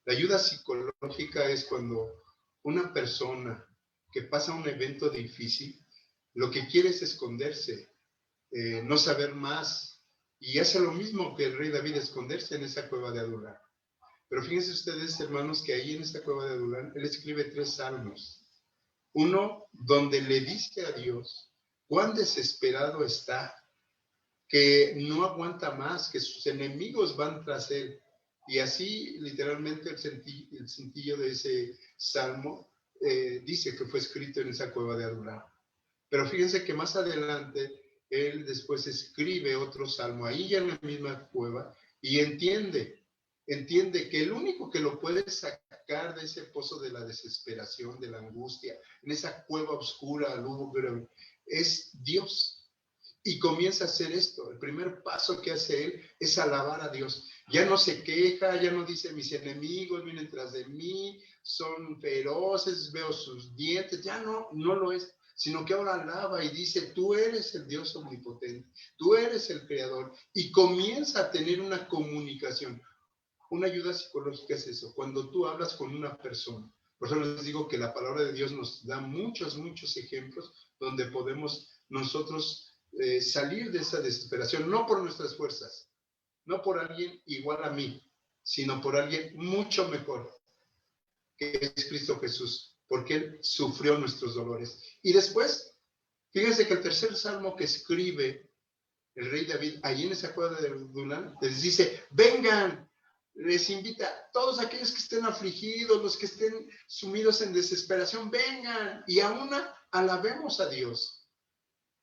Speaker 2: La ayuda psicológica es cuando una persona que pasa un evento difícil, lo que quiere es esconderse, no saber más, y hace lo mismo que el rey David, esconderse en esa cueva de Adulán. Pero fíjense ustedes, hermanos, que ahí en esta cueva de Adulán, él escribe 3 salmos. Uno donde le dice a Dios cuán desesperado está, que no aguanta más, que sus enemigos van tras él. Y así, literalmente, el cintillo de ese salmo dice que fue escrito en esa cueva de Adulán. Pero fíjense que más adelante, él después escribe otro salmo, ahí ya en la misma cueva, y entiende que el único que lo puede sacar de ese pozo de la desesperación, de la angustia, en esa cueva oscura, lúgubre, es Dios. Y comienza a hacer esto. El primer paso que hace él es alabar a Dios. Ya no se queja, ya no dice mis enemigos vienen tras de mí, son feroces, veo sus dientes, ya no lo es, sino que ahora alaba y dice, tú eres el Dios omnipotente, tú eres el creador, y comienza a tener una comunicación. Una ayuda psicológica es eso, cuando tú hablas con una persona. Por eso les digo que la palabra de Dios nos da muchos ejemplos donde podemos nosotros salir de esa desesperación, no por nuestras fuerzas, no por alguien igual a mí, sino por alguien mucho mejor, que es Cristo Jesús, porque Él sufrió nuestros dolores. Y después, fíjense que el tercer salmo que escribe el rey David, ahí en esa cueva de Adulán, les dice, vengan, les invita, todos aquellos que estén afligidos, los que estén sumidos en desesperación, vengan, y aún alabemos a Dios.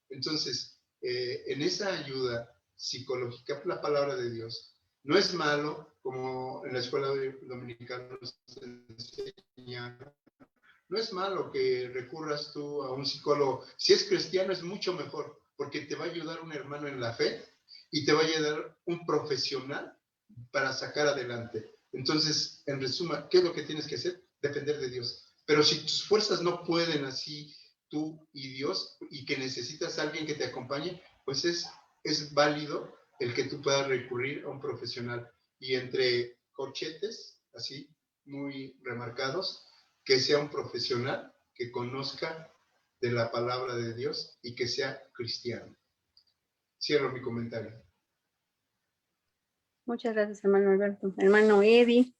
Speaker 2: Entonces, en esa ayuda psicológica, la palabra de Dios, no es malo, como en la escuela dominical nos enseña, no es malo que recurras tú a un psicólogo. Si es cristiano es mucho mejor, porque te va a ayudar un hermano en la fe y te va a ayudar un profesional para sacar adelante. Entonces, en resumen, ¿qué es lo que tienes que hacer? Depender de Dios. Pero si tus fuerzas no pueden así, tú y Dios, y que necesitas a alguien que te acompañe, pues es válido el que tú puedas recurrir a un profesional. Y entre corchetes, así, muy remarcados, que sea un profesional que conozca de la palabra de Dios y que sea cristiano. Cierro mi comentario.
Speaker 6: Muchas gracias, hermano Alberto. Hermano Eddie.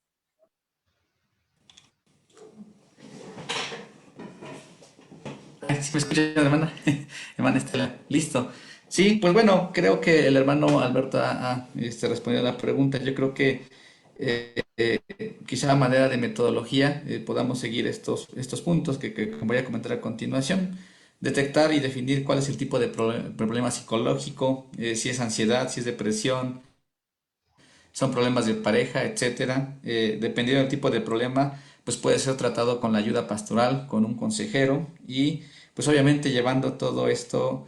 Speaker 3: Ay, ¿sí me escucha, hermana? Hermana Estela, listo. Sí, pues bueno, creo que el hermano Alberto ha respondido a la pregunta. Yo creo que quizá a manera de metodología podamos seguir estos puntos que voy a comentar a continuación. Detectar y definir cuál es el tipo de problema psicológico, si es ansiedad, si es depresión, son problemas de pareja, etcétera. Dependiendo del tipo de problema, pues puede ser tratado con la ayuda pastoral, con un consejero y pues obviamente llevando todo esto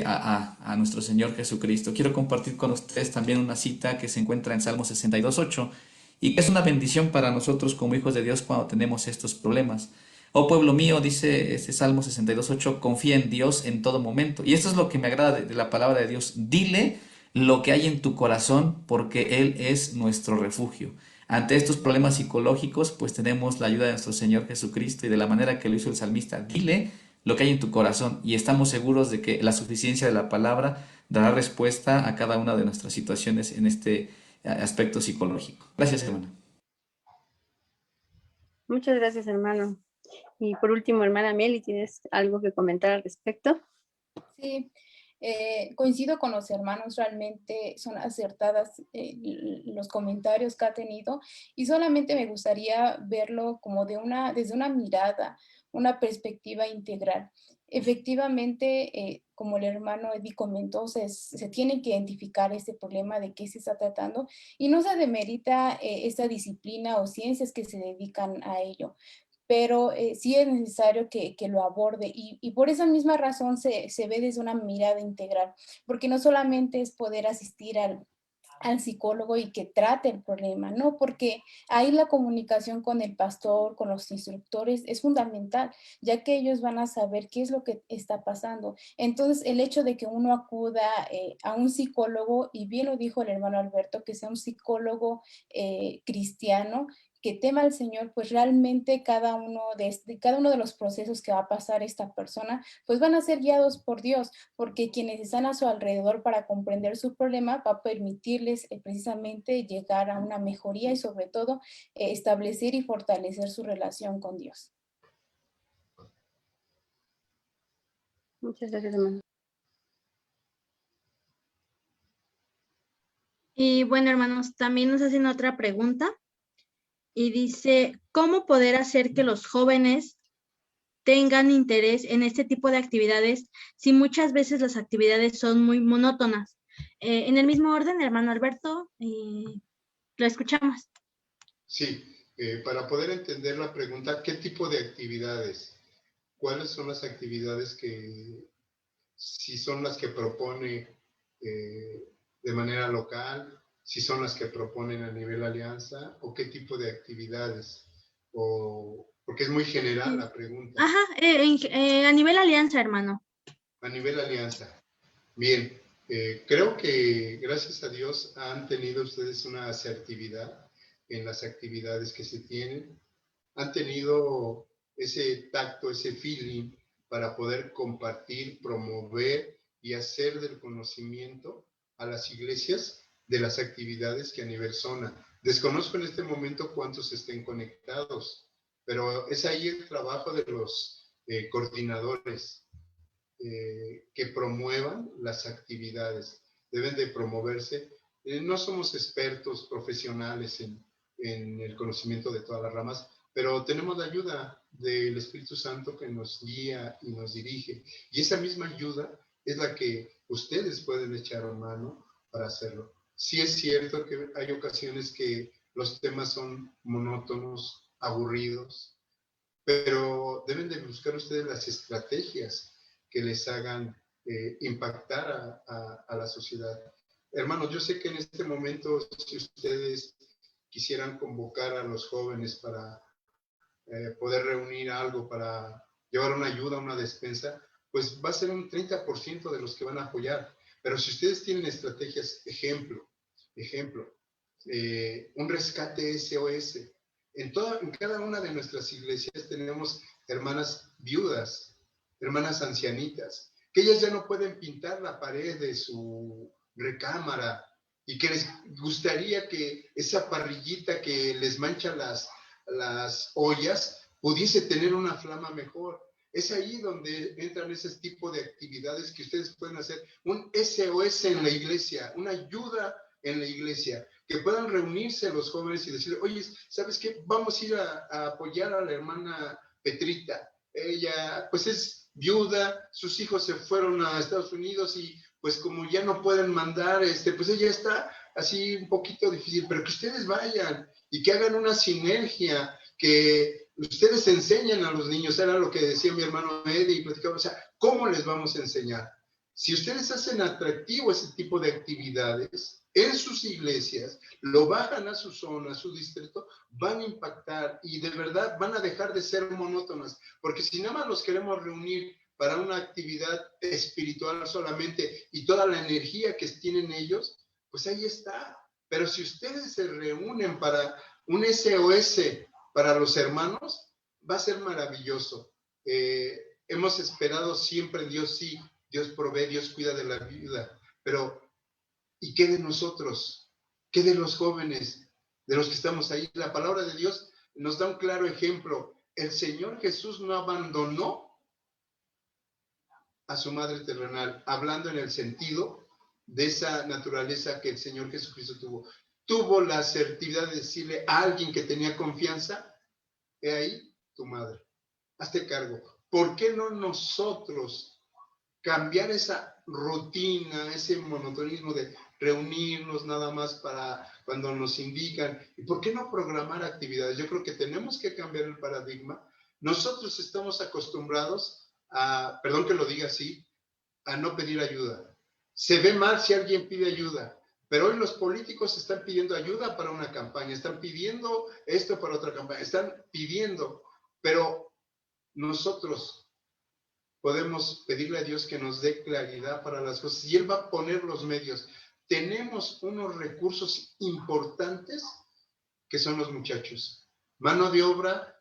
Speaker 3: a nuestro Señor Jesucristo. Quiero compartir con ustedes también una cita que se encuentra en Salmo 62:8 y que es una bendición para nosotros como hijos de Dios cuando tenemos estos problemas. Oh pueblo mío, dice este Salmo 62:8, confía en Dios en todo momento. Y esto es lo que me agrada de la palabra de Dios. Dile lo que hay en tu corazón, porque Él es nuestro refugio. Ante estos problemas psicológicos, pues tenemos la ayuda de nuestro Señor Jesucristo y de la manera que lo hizo el salmista. Dile lo que hay en tu corazón y estamos seguros de que la suficiencia de la palabra dará respuesta a cada una de nuestras situaciones en este aspecto psicológico. Gracias, hermano.
Speaker 6: Muchas gracias, hermano. Y por último, hermana Meli, ¿tienes algo que comentar al respecto?
Speaker 4: Sí, coincido con los hermanos, realmente son acertadas los comentarios que ha tenido y solamente me gustaría verlo como desde una mirada, una perspectiva integral. Efectivamente, como el hermano Eddie comentó, se tiene que identificar este problema de qué se está tratando y no se demerita esta disciplina o ciencias que se dedican a ello, pero sí es necesario que lo aborde y por esa misma razón se ve desde una mirada integral, porque no solamente es poder asistir al psicólogo y que trate el problema, ¿no? Porque ahí la comunicación con el pastor, con los instructores es fundamental, ya que ellos van a saber qué es lo que está pasando. Entonces, el hecho de que uno acuda a un psicólogo, y bien lo dijo el hermano Alberto, que sea un psicólogo cristiano, que tema al Señor, pues realmente cada uno de los procesos que va a pasar esta persona, pues van a ser guiados por Dios, porque quienes están a su alrededor para comprender su problema va a permitirles precisamente llegar a una mejoría y sobre todo establecer y fortalecer su relación con Dios.
Speaker 6: Muchas gracias, hermano.
Speaker 7: Y bueno, hermanos, también nos hacen otra pregunta y dice, ¿cómo poder hacer que los jóvenes tengan interés en este tipo de actividades si muchas veces las actividades son muy monótonas? En el mismo orden, hermano Alberto, lo escuchamos.
Speaker 2: Sí, para poder entender la pregunta, ¿qué tipo de actividades? ¿Cuáles son las actividades que, si son las que propone de manera local, si son las que proponen a nivel alianza, o qué tipo de actividades? Porque es muy general la pregunta.
Speaker 7: Ajá, a nivel alianza, hermano.
Speaker 2: A nivel alianza. Bien, creo que gracias a Dios han tenido ustedes una asertividad en las actividades que se tienen. Han tenido ese tacto, ese feeling para poder compartir, promover y hacer del conocimiento a las iglesias de las actividades que a nivel zona. Desconozco en este momento cuántos estén conectados, pero es ahí el trabajo de los coordinadores que promuevan las actividades. Deben de promoverse. No somos expertos profesionales en el conocimiento de todas las ramas, pero tenemos la ayuda del Espíritu Santo que nos guía y nos dirige. Y esa misma ayuda es la que ustedes pueden echar mano para hacerlo. Sí es cierto que hay ocasiones que los temas son monótonos, aburridos, pero deben de buscar ustedes las estrategias que les hagan impactar a la sociedad. Hermanos, yo sé que en este momento, si ustedes quisieran convocar a los jóvenes para poder reunir algo, para llevar una ayuda, una despensa, pues va a ser un 30% de los que van a apoyar. Pero si ustedes tienen estrategias, ejemplo, un rescate SOS, En cada una de nuestras iglesias tenemos hermanas viudas, hermanas ancianitas, que ellas ya no pueden pintar la pared de su recámara y que les gustaría que esa parrillita que les mancha las ollas pudiese tener una flama mejor. Es ahí donde entran ese tipo de actividades que ustedes pueden hacer, un SOS en la iglesia, una ayuda en la iglesia, que puedan reunirse los jóvenes y decir, oye, ¿sabes qué? Vamos a ir a apoyar a la hermana Petrita. Ella, pues es viuda, sus hijos se fueron a Estados Unidos y pues como ya no pueden mandar, pues ella está así un poquito difícil, pero que ustedes vayan y que hagan una sinergia, que ustedes enseñan a los niños, era lo que decía mi hermano Eddie, y platicaba, o sea, ¿cómo les vamos a enseñar? Si ustedes hacen atractivo ese tipo de actividades en sus iglesias, lo bajan a su zona, a su distrito, van a impactar y de verdad van a dejar de ser monótonas, porque si nada más los queremos reunir para una actividad espiritual solamente y toda la energía que tienen ellos, pues ahí está. Pero si ustedes se reúnen para un SOS para los hermanos, va a ser maravilloso. Hemos esperado siempre en Dios, sí, Dios provee, Dios cuida de la vida, pero ¿y qué de nosotros? ¿Qué de los jóvenes, de los que estamos ahí? La palabra de Dios nos da un claro ejemplo. El Señor Jesús no abandonó a su madre terrenal, hablando en el sentido de esa naturaleza que el Señor Jesucristo tuvo. Tuvo la asertividad de decirle a alguien que tenía confianza, he ahí tu madre, hazte cargo. ¿Por qué no nosotros cambiar esa rutina, ese monotonismo de reunirnos nada más para cuando nos indican? ¿Y por qué no programar actividades? Yo creo que tenemos que cambiar el paradigma. Nosotros estamos acostumbrados a, perdón que lo diga así, a no pedir ayuda. Se ve mal si alguien pide ayuda, pero hoy los políticos están pidiendo ayuda para una campaña, están pidiendo esto para otra campaña, están pidiendo, pero nosotros podemos pedirle a Dios que nos dé claridad para las cosas y Él va a poner los medios. Tenemos unos recursos importantes que son los muchachos. Mano de obra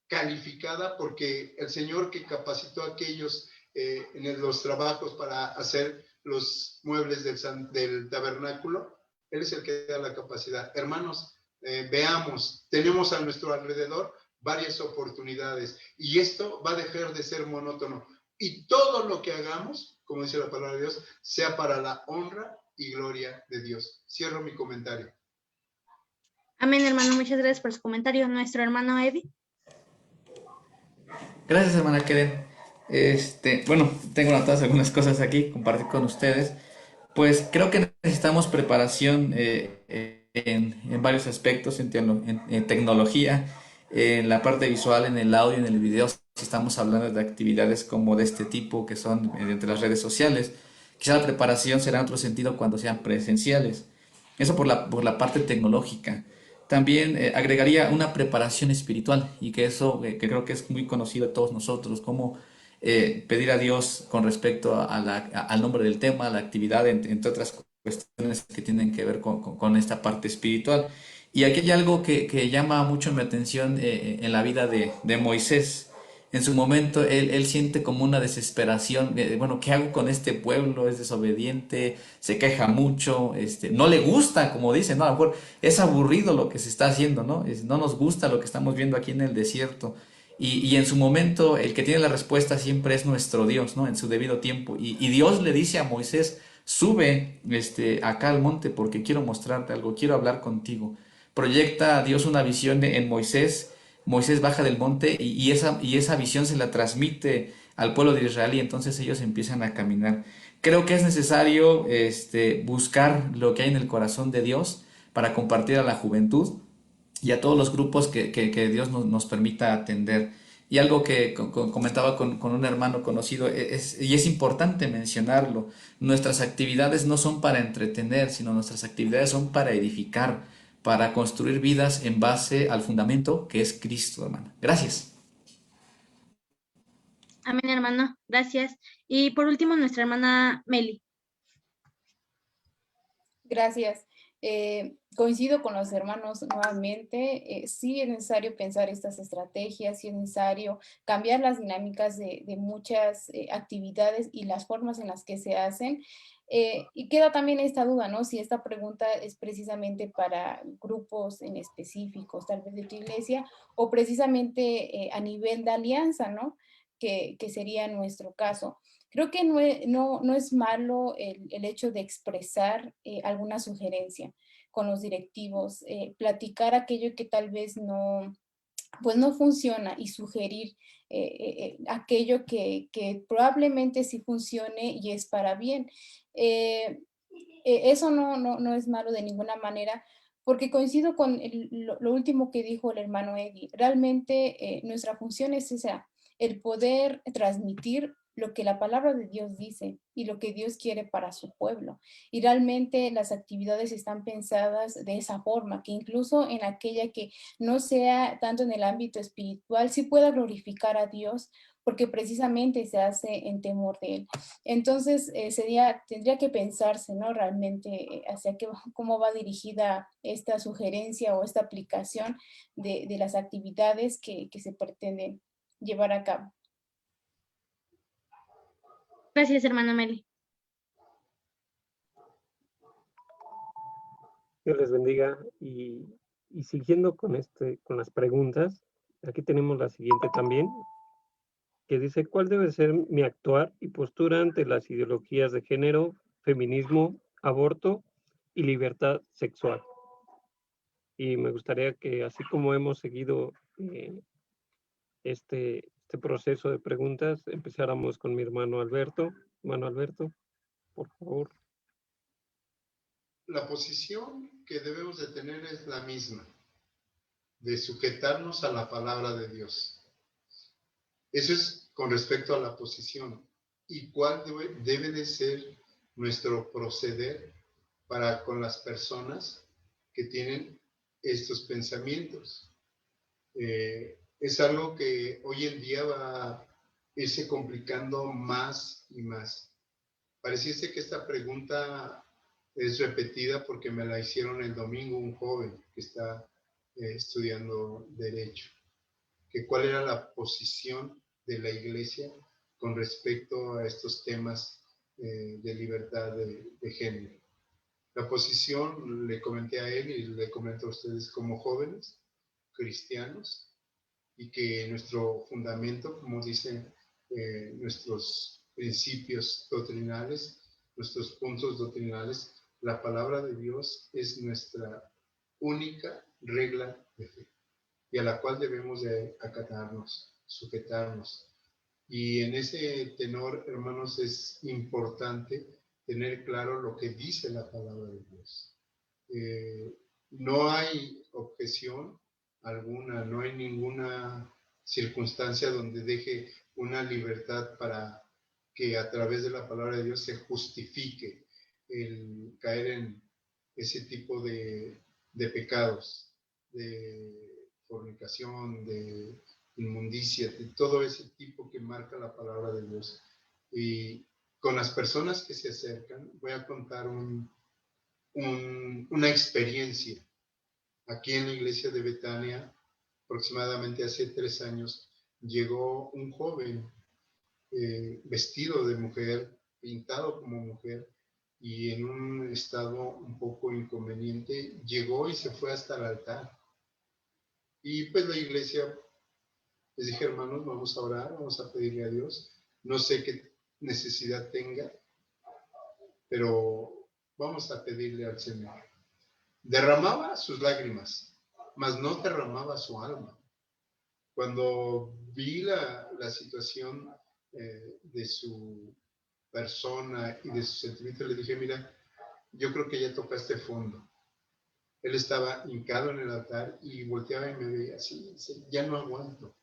Speaker 2: calificada, porque el Señor que capacitó a aquellos en los trabajos para hacer los muebles del tabernáculo, Él es el que da la capacidad. Hermanos, veamos, tenemos a nuestro alrededor varias oportunidades y esto va a dejar de ser monótono. Y todo lo que hagamos, como dice la palabra de Dios, sea para la honra y gloria de Dios. Cierro mi comentario.
Speaker 7: Amén, hermano. Muchas gracias por su comentario. Nuestro hermano Eddie.
Speaker 3: Gracias, hermana Keren. Bueno, tengo anotadas algunas cosas aquí, compartir con ustedes. Pues creo que necesitamos preparación en varios aspectos, en tecnología, en la parte visual, en el audio, en el video. Si estamos hablando de actividades como de este tipo que son mediante las redes sociales, quizá la preparación será en otro sentido cuando sean presenciales. Eso por la parte tecnológica. También agregaría una preparación espiritual y que eso que creo que es muy conocido de todos nosotros, como pedir a Dios con respecto al nombre del tema, a la actividad, entre otras cuestiones que tienen que ver con esta parte espiritual. Y aquí hay algo que llama mucho mi atención en la vida de Moisés. En su momento él siente como una desesperación, bueno, ¿qué hago con este pueblo? Es desobediente, se queja mucho, no le gusta, como dicen, ¿no? A lo mejor es aburrido lo que se está haciendo, ¿no? No nos gusta lo que estamos viendo aquí en el desierto. Y en su momento el que tiene la respuesta siempre es nuestro Dios, ¿no? En su debido tiempo. Y Dios le dice a Moisés, sube acá al monte porque quiero mostrarte algo, quiero hablar contigo. Proyecta a Dios una visión en Moisés. Moisés baja del monte y esa visión se la transmite al pueblo de Israel y entonces ellos empiezan a caminar. Creo que es necesario buscar lo que hay en el corazón de Dios para compartir a la juventud y a todos los grupos que Dios nos permita atender. Y algo que comentaba con un hermano conocido, y es importante mencionarlo, nuestras actividades no son para entretener, sino nuestras actividades son para edificar, para construir vidas en base al fundamento que es Cristo, hermano. Gracias.
Speaker 7: Amén, hermano. Gracias. Y por último, nuestra hermana Meli.
Speaker 4: Gracias. Coincido con los hermanos nuevamente, sí es necesario pensar estas estrategias, sí es necesario cambiar las dinámicas de muchas actividades y las formas en las que se hacen. Y queda también esta duda, ¿no? Si esta pregunta es precisamente para grupos en específicos, tal vez de tu iglesia, o precisamente a nivel de alianza, ¿no? Que sería nuestro caso. Creo que no es malo el hecho de expresar alguna sugerencia con los directivos, platicar aquello que tal vez pues no funciona y sugerir aquello que probablemente sí funcione y es para bien. Eso no es malo de ninguna manera, porque coincido con lo último que dijo el hermano Eddie. Realmente nuestra función es esa, el poder transmitir lo que la palabra de Dios dice y lo que Dios quiere para su pueblo. Y realmente las actividades están pensadas de esa forma, que incluso en aquella que no sea tanto en el ámbito espiritual, sí pueda glorificar a Dios, porque precisamente se hace en temor de Él. Entonces, tendría que pensarse, ¿no? Realmente cómo va dirigida esta sugerencia o esta aplicación de las actividades que se pretenden llevar a cabo.
Speaker 7: Gracias, hermana Meli.
Speaker 8: Dios les bendiga. Y siguiendo con las preguntas, aquí tenemos la siguiente también, que dice: ¿cuál debe ser mi actuar y postura ante las ideologías de género, feminismo, aborto y libertad sexual? Y me gustaría que, así como hemos seguido este proceso de preguntas, empezáramos con mi hermano Alberto. Hermano Alberto, por favor.
Speaker 2: La posición que debemos de tener es la misma, de sujetarnos a la palabra de Dios. Eso es con respecto a la posición. ¿Y cuál debe de ser nuestro proceder para con las personas que tienen estos pensamientos? Es algo que hoy en día va a irse complicando más y más. Pareciese que esta pregunta es repetida porque me la hicieron el domingo un joven que está estudiando Derecho, que cuál era la posición de la Iglesia con respecto a estos temas de libertad de género. La posición, le comenté a él y le comento a ustedes como jóvenes cristianos, y que nuestro fundamento, como dicen nuestros principios doctrinales, nuestros puntos doctrinales, la palabra de Dios es nuestra única regla de fe y a la cual debemos de acatarnos, sujetarnos. Y en ese tenor, hermanos, es importante tener claro lo que dice la palabra de Dios. No hay objeción alguna, no hay ninguna circunstancia donde deje una libertad para que a través de la palabra de Dios se justifique el caer en ese tipo de pecados, de fornicación, de inmundicia, de todo ese tipo que marca la palabra de Dios. Y con las personas que se acercan, voy a contar una experiencia. Aquí en la iglesia de Betania, aproximadamente hace 3 años, llegó un joven vestido de mujer, pintado como mujer, y en un estado un poco inconveniente, llegó y se fue hasta el altar. Y pues la iglesia, les dije: hermanos, vamos a orar, vamos a pedirle a Dios. No sé qué necesidad tenga, pero vamos a pedirle al Señor. Derramaba sus lágrimas, mas no derramaba su alma. Cuando vi la situación de su persona y de su sentimiento, le dije: mira, yo creo que ya tocaste fondo. Él estaba hincado en el altar y volteaba y me veía así: ya no aguanto.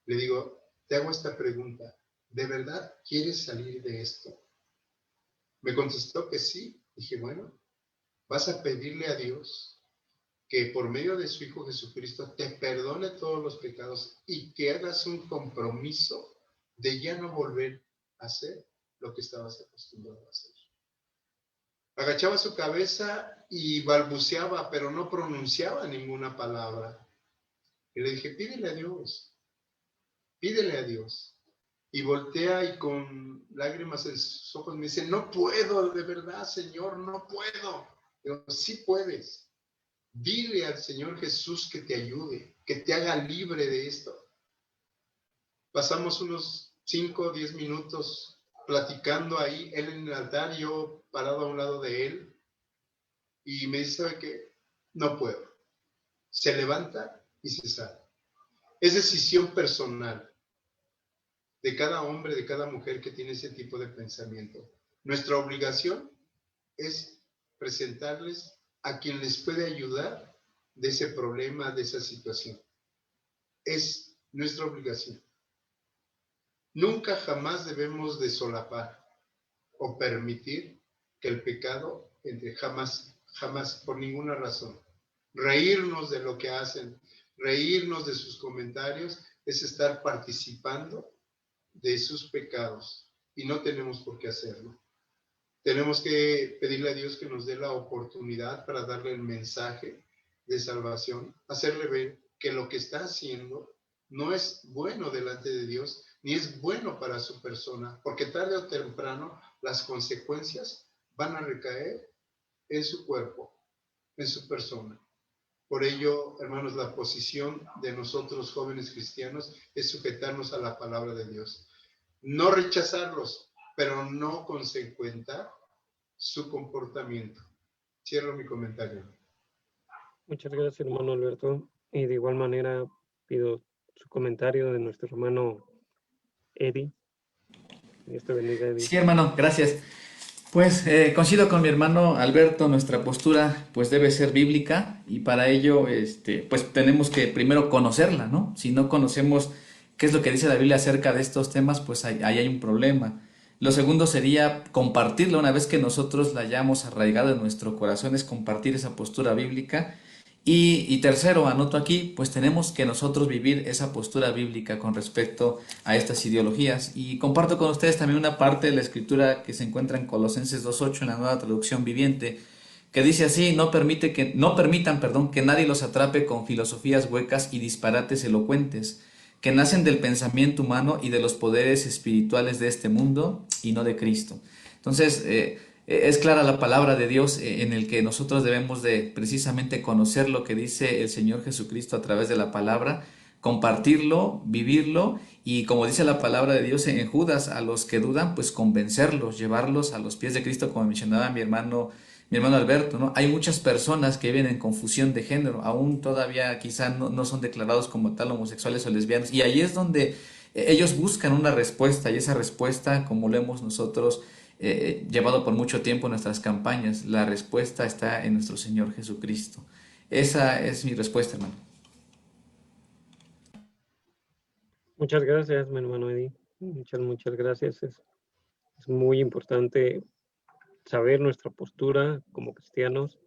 Speaker 2: Le digo: te hago esta pregunta, ¿de verdad quieres salir de esto? Me contestó que sí. Dije: bueno, vas a pedirle a Dios que por medio de su Hijo Jesucristo te perdone todos los pecados y que hagas un compromiso de ya no volver a hacer lo que estabas acostumbrado a hacer. Agachaba su cabeza y balbuceaba, pero no pronunciaba ninguna palabra. Y le dije, pídele a Dios, pídele a Dios. Y voltea y con lágrimas en sus ojos me dice, no puedo, de verdad, Señor, no puedo. Digo, sí puedes. Dile al Señor Jesús que te ayude, que te haga libre de esto. Pasamos unos 5 o 10 minutos platicando ahí, él en el altar, yo parado a un lado de él, y me dice, ¿sabe qué? No puedo. Se levanta y se sale. Es decisión personal de cada hombre, de cada mujer que tiene ese tipo de pensamiento. Nuestra obligación es presentarles a quien les puede ayudar de ese problema, de esa situación. Es nuestra obligación. Nunca jamás debemos de solapar o permitir que el pecado entre, jamás, por ninguna razón. Reírnos de lo que hacen, reírnos de sus comentarios, es estar participando de sus pecados y no tenemos por qué hacerlo. Tenemos que pedirle a Dios que nos dé la oportunidad para darle el mensaje de salvación, hacerle ver que lo que está haciendo no es bueno delante de Dios, ni es bueno para su persona, porque tarde o temprano las consecuencias van a recaer en su cuerpo, en su persona. Por ello, hermanos, la posición de nosotros jóvenes cristianos es sujetarnos a la palabra de Dios. No rechazarlos, pero no consecuentar su comportamiento. Cierro mi comentario.
Speaker 8: Muchas gracias, hermano Alberto. Y de igual manera pido su comentario de nuestro hermano Eddie. Dios te bendiga, Eddie.
Speaker 3: Sí, hermano, gracias. Pues coincido con mi hermano Alberto, nuestra postura pues debe ser bíblica y para ello pues tenemos que primero conocerla, ¿no? Si no conocemos qué es lo que dice la Biblia acerca de estos temas, pues ahí hay un problema. Lo segundo sería compartirla una vez que nosotros la hayamos arraigado en nuestro corazón, es compartir esa postura bíblica. Y tercero, anoto aquí, pues tenemos que nosotros vivir esa postura bíblica con respecto a estas ideologías. Y comparto con ustedes también una parte de la escritura que se encuentra en Colosenses 2:8 en la Nueva Traducción Viviente, que dice así: no permitan, que nadie los atrape con filosofías huecas y disparates elocuentes, que nacen del pensamiento humano y de los poderes espirituales de este mundo y no de Cristo. Entonces, es clara la palabra de Dios en el que nosotros debemos de precisamente conocer lo que dice el Señor Jesucristo a través de la palabra, compartirlo, vivirlo y como dice la palabra de Dios en Judas, a los que dudan, pues convencerlos, llevarlos a los pies de Cristo, como mencionaba mi hermano Alberto, ¿no? Hay muchas personas que viven en confusión de género, aún todavía quizá no son declarados como tal homosexuales o lesbianos y ahí es donde ellos buscan una respuesta y esa respuesta, como lo hemos nosotros llevado por mucho tiempo en nuestras campañas. La respuesta está en nuestro Señor Jesucristo. Esa es mi respuesta, hermano.
Speaker 8: Muchas gracias, mi hermano Eddie. Muchas gracias. Es muy importante saber nuestra postura como cristianos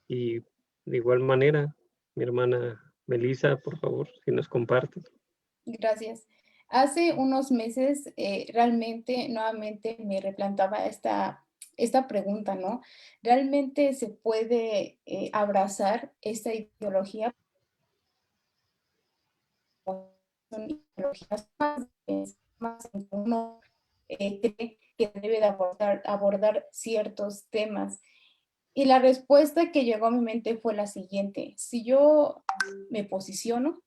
Speaker 8: y de igual manera, mi hermana Melissa, por favor, si nos comparte.
Speaker 4: Gracias. Hace unos meses realmente nuevamente me replantaba esta pregunta, ¿no? ¿Realmente se puede abrazar esta ideología? Son ideologías más en que uno cree que debe de abordar ciertos temas. Y la respuesta que llegó a mi mente fue la siguiente: si yo me posiciono,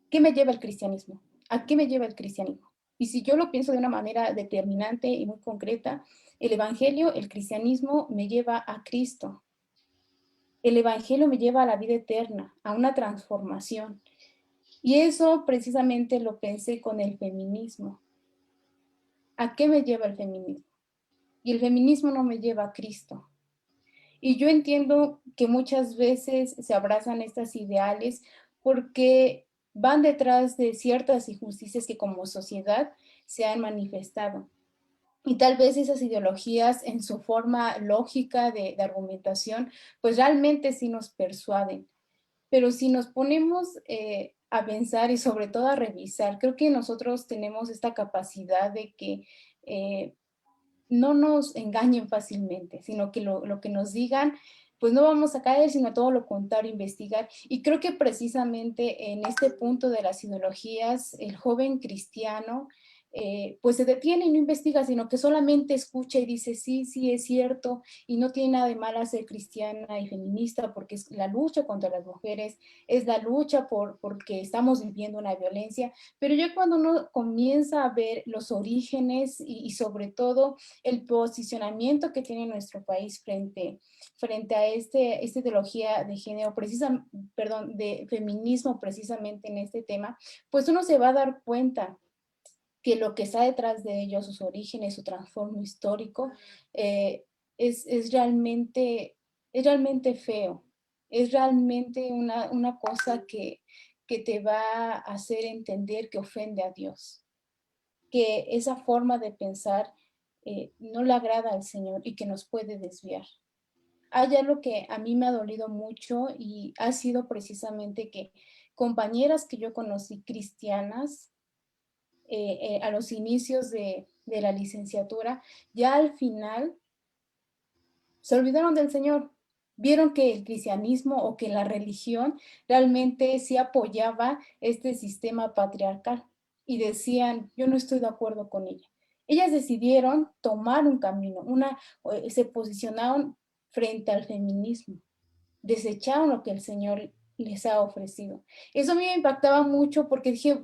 Speaker 4: ¿qué me lleva el cristianismo? ¿A qué me lleva el cristianismo? Y si yo lo pienso de una manera determinante y muy concreta, el evangelio, el cristianismo me lleva a Cristo. El evangelio me lleva a la vida eterna, a una transformación. Y eso precisamente lo pensé con el feminismo. ¿A qué me lleva el feminismo? Y el feminismo no me lleva a Cristo. Y yo entiendo que muchas veces se abrazan estas ideales porque van detrás de ciertas injusticias que como sociedad se han manifestado. Y tal vez esas ideologías en su forma lógica de argumentación, pues realmente sí nos persuaden. Pero si nos ponemos a pensar y sobre todo a revisar, creo que nosotros tenemos esta capacidad de que no nos engañen fácilmente, sino que lo que nos digan, pues no vamos a caer, sino todo lo contrario, investigar. Y creo que precisamente en este punto de las ideologías, el joven cristiano, pues se detiene y no investiga, sino que solamente escucha y dice, sí, sí, es cierto, y no tiene nada de mal ser cristiana y feminista, porque es la lucha contra las mujeres, es la lucha porque estamos viviendo una violencia, pero ya cuando uno comienza a ver los orígenes y sobre todo el posicionamiento que tiene nuestro país frente a esta ideología de género, perdón, de feminismo precisamente en este tema, pues uno se va a dar cuenta que lo que está detrás de ellos, sus orígenes, su trasfondo histórico, eh, es realmente feo. Es realmente una cosa que te va a hacer entender que ofende a Dios, que esa forma de pensar no le agrada al Señor y que nos puede desviar. Hay algo que a mí me ha dolido mucho y ha sido precisamente que compañeras que yo conocí cristianas a los inicios de la licenciatura, ya al final se olvidaron del Señor. Vieron que el cristianismo o que la religión realmente sí apoyaba este sistema patriarcal y decían, yo no estoy de acuerdo con ella. Ellas decidieron tomar un camino, se posicionaron frente al feminismo, desecharon lo que el Señor les ha ofrecido. Eso a mí me impactaba mucho porque dije,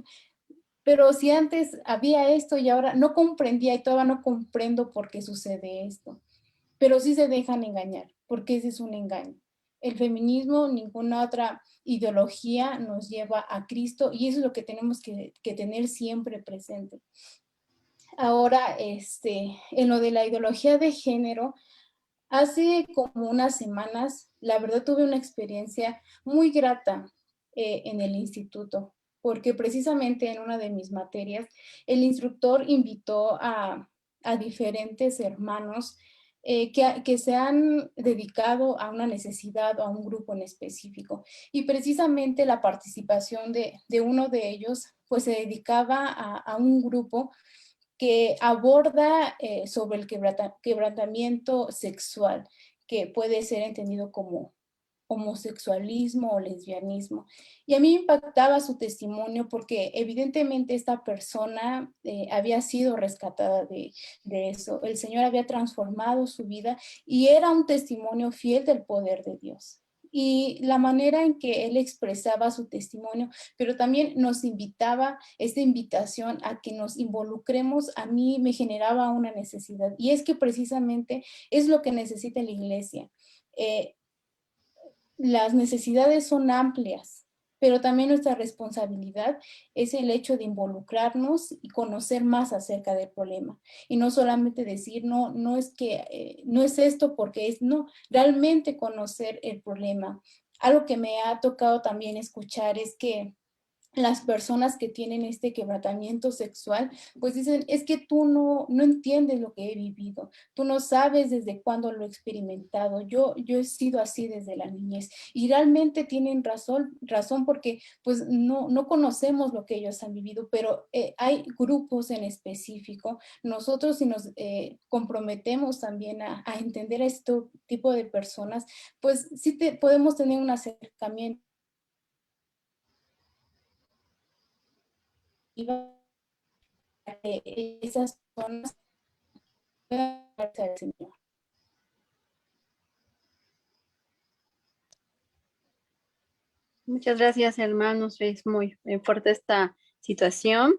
Speaker 4: pero si antes había esto y ahora no comprendía y todavía no comprendo por qué sucede esto, pero sí se dejan engañar, porque ese es un engaño. El feminismo, ninguna otra ideología nos lleva a Cristo y eso es lo que tenemos que tener siempre presente. Ahora, en lo de la ideología de género, hace como unas semanas, la verdad tuve una experiencia muy grata en el instituto, porque precisamente en una de mis materias, el instructor invitó a diferentes hermanos que se han dedicado a una necesidad o a un grupo en específico. Y precisamente la participación de uno de ellos, pues se dedicaba a un grupo que aborda sobre el quebrantamiento sexual, que puede ser entendido como homosexualismo o lesbianismo. Y a mí me impactaba su testimonio porque evidentemente esta persona había sido rescatada de eso. El Señor había transformado su vida y era un testimonio fiel del poder de Dios. Y la manera en que él expresaba su testimonio, pero también nos invitaba, esta invitación a que nos involucremos, a mí me generaba una necesidad. Y es que precisamente es lo que necesita la iglesia. Las necesidades son amplias, pero también nuestra responsabilidad es el hecho de involucrarnos y conocer más acerca del problema. Y no solamente decir, no, no es que, no es esto porque es, no, realmente conocer el problema. Algo que me ha tocado también escuchar es que las personas que tienen este quebrantamiento sexual, pues dicen, es que tú no entiendes lo que he vivido, tú no sabes desde cuándo lo he experimentado, yo he sido así desde la niñez y realmente tienen razón porque pues no conocemos lo que ellos han vivido, pero hay grupos en específico, nosotros si nos comprometemos también a entender a este tipo de personas, pues sí podemos tener un acercamiento esas zonas puedan darse al Señor.
Speaker 6: Muchas gracias, hermanos. Es muy fuerte esta situación.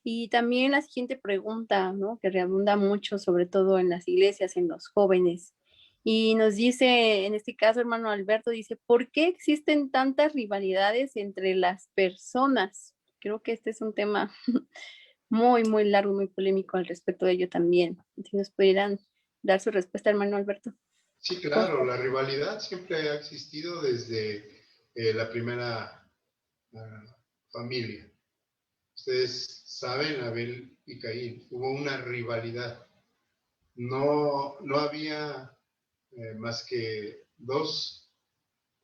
Speaker 6: Y también la siguiente pregunta, ¿no? Que redunda mucho, sobre todo en las iglesias, en los jóvenes. Y nos dice, en este caso, hermano Alberto, dice, ¿por qué existen tantas rivalidades entre las personas? Creo que este es un tema muy, muy largo, muy polémico al respecto de ello también. Si nos pudieran dar su respuesta, hermano Alberto.
Speaker 2: Sí, claro, la rivalidad siempre ha existido desde la primera familia. Ustedes saben, Abel y Caín, hubo una rivalidad. No había más que dos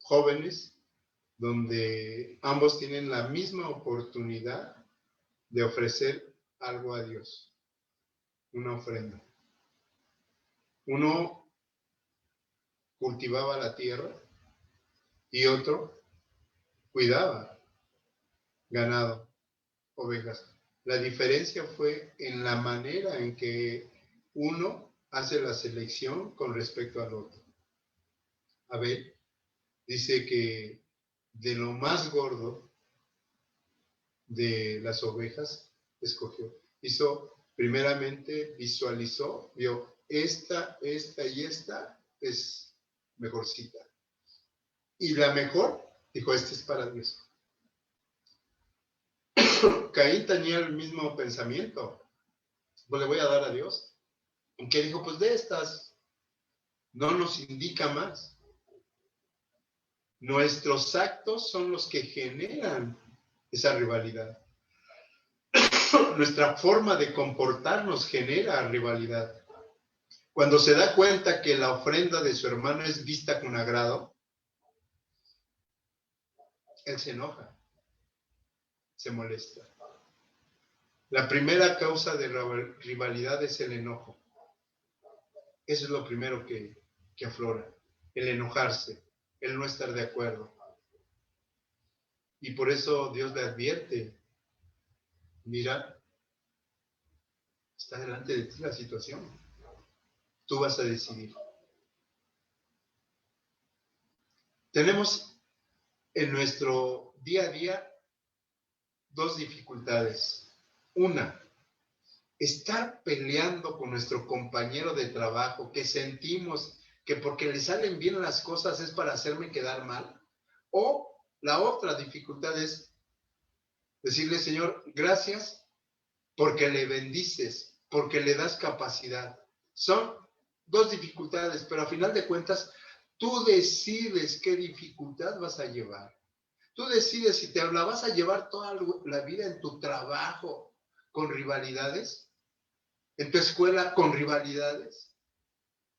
Speaker 2: jóvenes donde ambos tienen la misma oportunidad de ofrecer algo a Dios, una ofrenda. Uno cultivaba la tierra y otro cuidaba ganado, ovejas. La diferencia fue en la manera en que uno hace la selección con respecto al otro. Abel dice que de lo más gordo de las ovejas escogió. Primeramente visualizó, vio esta y esta es mejorcita. Y la mejor, dijo, esta es para Dios. Caín tenía el mismo pensamiento. Pues le voy a dar a Dios. ¿En qué dijo? Pues de estas. No nos indica más. Nuestros actos son los que generan esa rivalidad. Nuestra forma de comportarnos genera rivalidad. Cuando se da cuenta que la ofrenda de su hermano es vista con agrado, él se enoja, se molesta. La primera causa de rivalidad es el enojo. Eso es lo primero que aflora, el enojarse, el no estar de acuerdo. Y por eso Dios le advierte, mira, está delante de ti la situación. Tú vas a decidir. Tenemos en nuestro día a día dos dificultades. Una, estar peleando con nuestro compañero de trabajo, que sentimos que porque le salen bien las cosas es para hacerme quedar mal. O la otra dificultad es decirle, Señor, gracias porque le bendices, porque le das capacidad. Son dos dificultades, pero a final de cuentas, tú decides qué dificultad vas a llevar. Tú decides si te la vas a llevar toda la vida en tu trabajo con rivalidades, en tu escuela con rivalidades,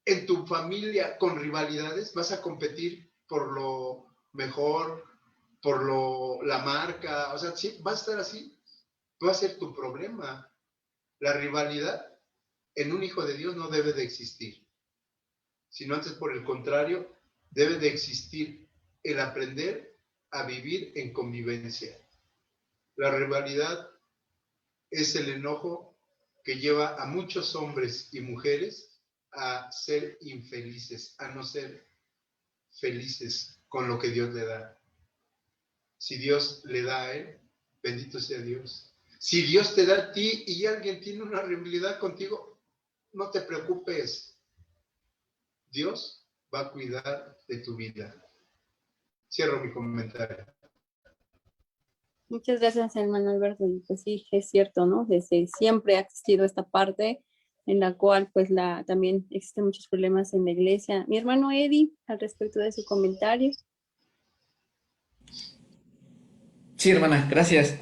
Speaker 2: en tu familia con rivalidades, vas a competir por lo mejor, por la marca, o sea, sí, va a estar así, va a ser tu problema. La rivalidad en un hijo de Dios no debe de existir, sino antes por el contrario, debe de existir el aprender a vivir en convivencia. La rivalidad es el enojo que lleva a muchos hombres y mujeres a ser infelices, a no ser felices con lo que Dios le da. Si Dios le da a él, bendito sea Dios. Si Dios te da a ti y alguien tiene una rivalidad contigo, no te preocupes. Dios va a cuidar de tu vida. Cierro mi comentario.
Speaker 6: Muchas gracias, hermano Alberto. Y pues sí, es cierto, ¿no? Desde siempre ha existido esta parte en la cual pues también existen muchos problemas en la iglesia. Mi hermano Eddie, al respecto de su comentario.
Speaker 3: Sí, hermana, gracias.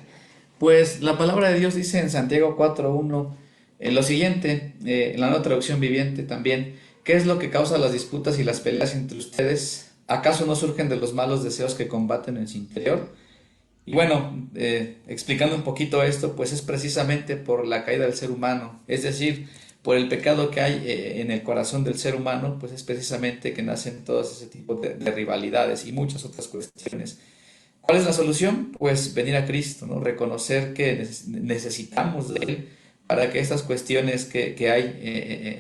Speaker 3: Pues la palabra de Dios dice en Santiago 4:1 lo siguiente, en la nueva traducción viviente también, ¿qué es lo que causa las disputas y las peleas entre ustedes? ¿Acaso no surgen de los malos deseos que combaten en su interior? Y bueno, explicando un poquito esto, pues es precisamente por la caída del ser humano, es decir, por el pecado que hay en el corazón del ser humano, pues es precisamente que nacen todos ese tipo de rivalidades y muchas otras cuestiones. ¿Cuál es la solución? Pues venir a Cristo, ¿no? Reconocer que necesitamos de Él para que estas cuestiones que hay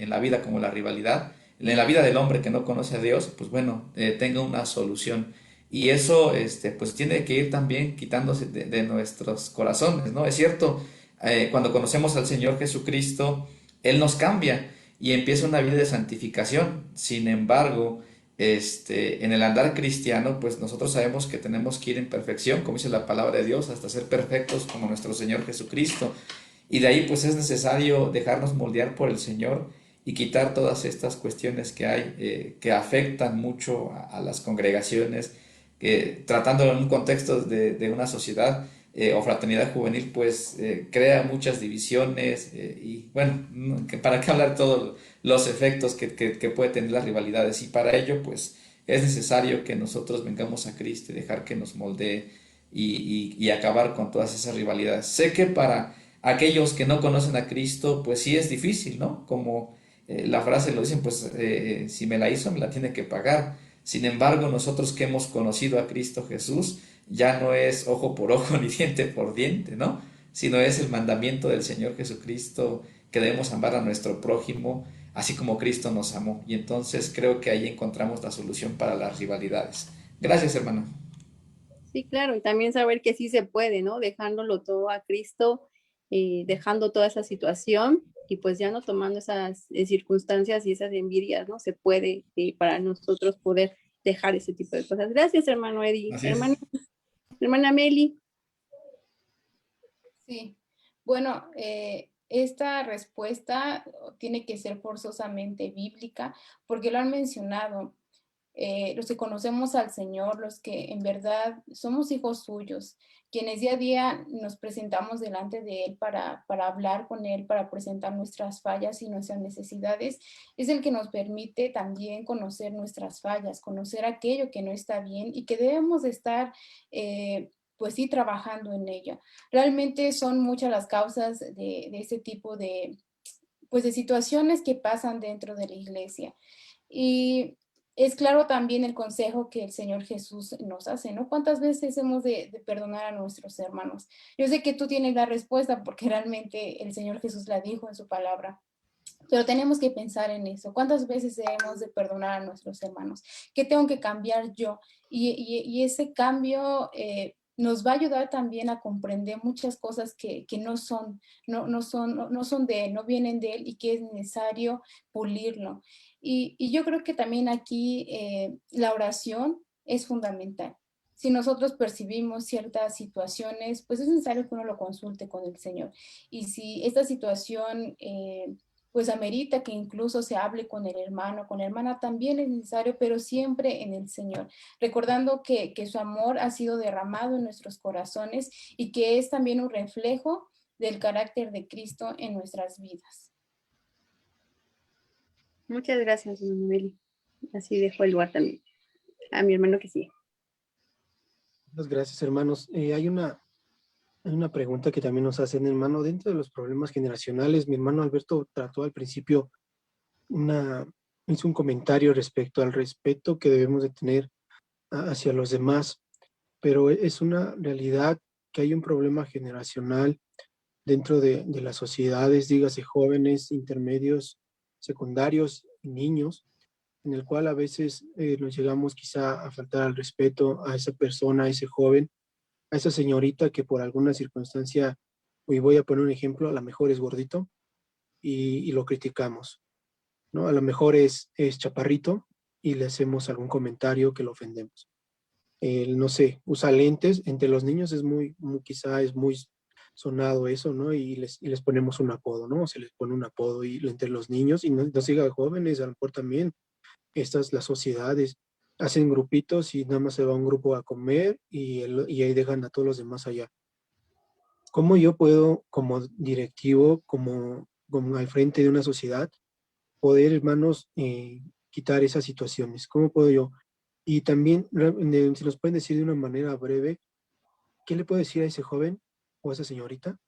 Speaker 3: en la vida, como la rivalidad, en la vida del hombre que no conoce a Dios, pues bueno, tenga una solución. Y eso, pues tiene que ir también quitándose de nuestros corazones, ¿no? Es cierto, cuando conocemos al Señor Jesucristo, Él nos cambia y empieza una vida de santificación. Sin embargo, en el andar cristiano, pues nosotros sabemos que tenemos que ir en perfección, como dice la palabra de Dios, hasta ser perfectos como nuestro Señor Jesucristo. Y de ahí pues es necesario dejarnos moldear por el Señor y quitar todas estas cuestiones que hay, que afectan mucho a las congregaciones, que tratándolo en un contexto de una sociedad o fraternidad juvenil, pues crea muchas divisiones y bueno, ¿para qué hablar de todos los efectos que puede tener las rivalidades? Y para ello, pues es necesario que nosotros vengamos a Cristo y dejar que nos moldee y acabar con todas esas rivalidades. Sé que para aquellos que no conocen a Cristo, pues sí es difícil, ¿no? Como la frase lo dicen, pues si me la hizo, me la tiene que pagar. Sin embargo, nosotros que hemos conocido a Cristo Jesús, ya no es ojo por ojo ni diente por diente, ¿no? Sino es el mandamiento del Señor Jesucristo que debemos amar a nuestro prójimo, así como Cristo nos amó. Y entonces creo que ahí encontramos la solución para las rivalidades. Gracias, hermano.
Speaker 6: Sí, claro, y también saber que sí se puede, ¿no? Dejándolo todo a Cristo, dejando toda esa situación y pues ya no tomando esas circunstancias y esas envidias, ¿no? Se puede para nosotros poder dejar ese tipo de cosas. Gracias, hermano Eddie.
Speaker 3: Así es.
Speaker 6: Hermana Meli.
Speaker 4: Sí, bueno, esta respuesta tiene que ser forzosamente bíblica porque lo han mencionado. Los que conocemos al Señor, los que en verdad somos hijos suyos, quienes día a día nos presentamos delante de Él para hablar con Él, para presentar nuestras fallas y nuestras necesidades, es el que nos permite también conocer nuestras fallas, conocer aquello que no está bien y que debemos de estar, pues sí, trabajando en ello. Realmente son muchas las causas de este tipo de, pues de situaciones que pasan dentro de la iglesia. Y es claro también el consejo que el Señor Jesús nos hace, ¿no? ¿Cuántas veces hemos de perdonar a nuestros hermanos? Yo sé que tú tienes la respuesta porque realmente el Señor Jesús la dijo en su palabra. Pero tenemos que pensar en eso. ¿Cuántas veces debemos de perdonar a nuestros hermanos? ¿Qué tengo que cambiar yo? Y ese cambio nos va a ayudar también a comprender muchas cosas que no son, no son de él, no vienen de él y que es necesario pulirlo. Y yo creo que también aquí la oración es fundamental. Si nosotros percibimos ciertas situaciones, pues es necesario que uno lo consulte con el Señor. Y si esta situación pues amerita que incluso se hable con el hermano, con la hermana, también es necesario, pero siempre en el Señor, recordando que su amor ha sido derramado en nuestros corazones y que es también un reflejo del carácter de Cristo en nuestras vidas.
Speaker 6: Muchas gracias, hermana Meli. Así dejo el lugar también a mi hermano que sigue.
Speaker 5: Muchas gracias, hermanos. Hay una pregunta que también nos hacen, hermano, dentro de los problemas generacionales. Mi hermano Alberto trató al principio hizo un comentario respecto al respeto que debemos de tener hacia los demás, pero es una realidad que hay un problema generacional dentro de las sociedades, dígase jóvenes, intermedios, secundarios, niños, en el cual a veces nos llegamos quizá a faltar al respeto a esa persona, a ese joven, a esa señorita que por alguna circunstancia, y voy a poner un ejemplo, a lo mejor es gordito y lo criticamos, ¿no? A lo mejor es chaparrito y le hacemos algún comentario que lo ofendemos. No sé, usa lentes, entre los niños es quizá es muy sonado eso, ¿no? Y les ponemos un apodo, ¿no? Se les pone un apodo y entre los niños, y no siga jóvenes, a lo mejor también, las sociedades hacen grupitos y nada más se va un grupo a comer y ahí dejan a todos los demás allá. ¿Cómo yo puedo, como directivo, como al frente de una sociedad, poder, hermanos, quitar esas situaciones? ¿Cómo puedo yo? Y también, si nos pueden decir de una manera breve, ¿qué le puedo decir a ese joven o a esa señorita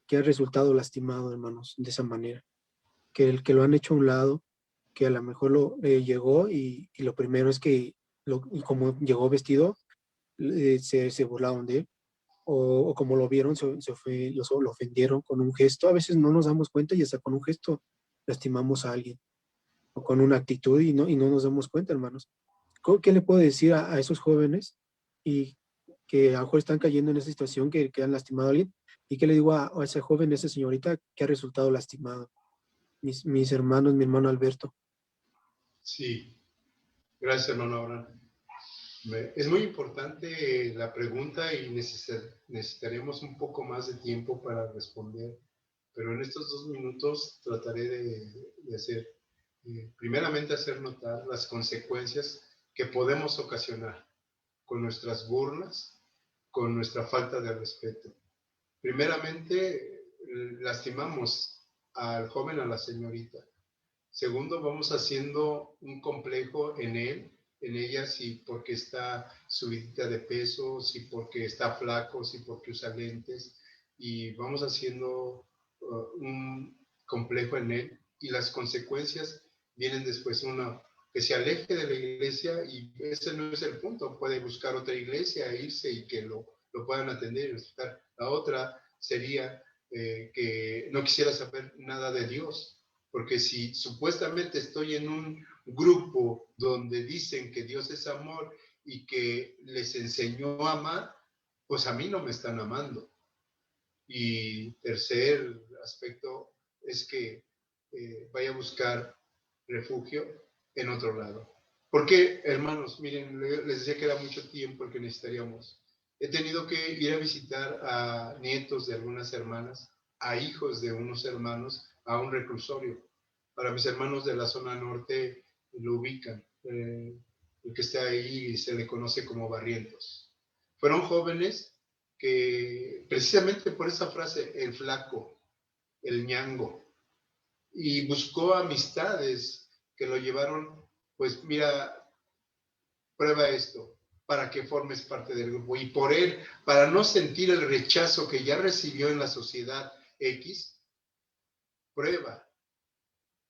Speaker 5: que ha resultado lastimado, hermanos, de esa manera? Que lo han hecho a un lado, que a lo mejor llegó y lo primero es que, y como llegó vestido, se burlaron de él, o como lo vieron, lo ofendieron con un gesto. A veces no nos damos cuenta y hasta con un gesto lastimamos a alguien, o con una actitud y no nos damos cuenta, hermanos. ¿Qué le puedo decir a esos jóvenes y que a lo mejor están cayendo en esa situación que han lastimado a alguien? ¿Y qué le digo a ese joven, a esa señorita que ha resultado lastimado? Mis hermanos, mi hermano Alberto.
Speaker 2: Sí, gracias, hermano Abraham. Es muy importante la pregunta y necesitaremos un poco más de tiempo para responder, pero en estos 2 minutos trataré de hacer, primeramente hacer notar las consecuencias que podemos ocasionar con nuestras burlas, con nuestra falta de respeto. Primeramente, lastimamos al joven, a la señorita. Segundo, vamos haciendo un complejo en él, en ella, si porque está subidita de peso, si porque está flaco, si porque usa lentes, y vamos haciendo un complejo en él y las consecuencias vienen después. Uno que se aleje de la iglesia, y ese no es el punto, puede buscar otra iglesia e irse y que lo puedan atender y respetar. La otra sería que no quisiera saber nada de Dios, porque si supuestamente estoy en un grupo donde dicen que Dios es amor y que les enseñó a amar, pues a mí no me están amando. Y tercer aspecto es que vaya a buscar refugio en otro lado. Porque, hermanos, miren, les decía que era mucho tiempo el que necesitaríamos. He tenido que ir a visitar a nietos de algunas hermanas, a hijos de unos hermanos, a un reclusorio. Para mis hermanos de la zona norte lo ubican. El que está ahí se le conoce como Barrientos. Fueron jóvenes que, precisamente por esa frase, el flaco, el ñango, y buscó amistades que lo llevaron, pues mira, prueba esto, para que formes parte del grupo. Y por él, para no sentir el rechazo que ya recibió en la sociedad X, prueba,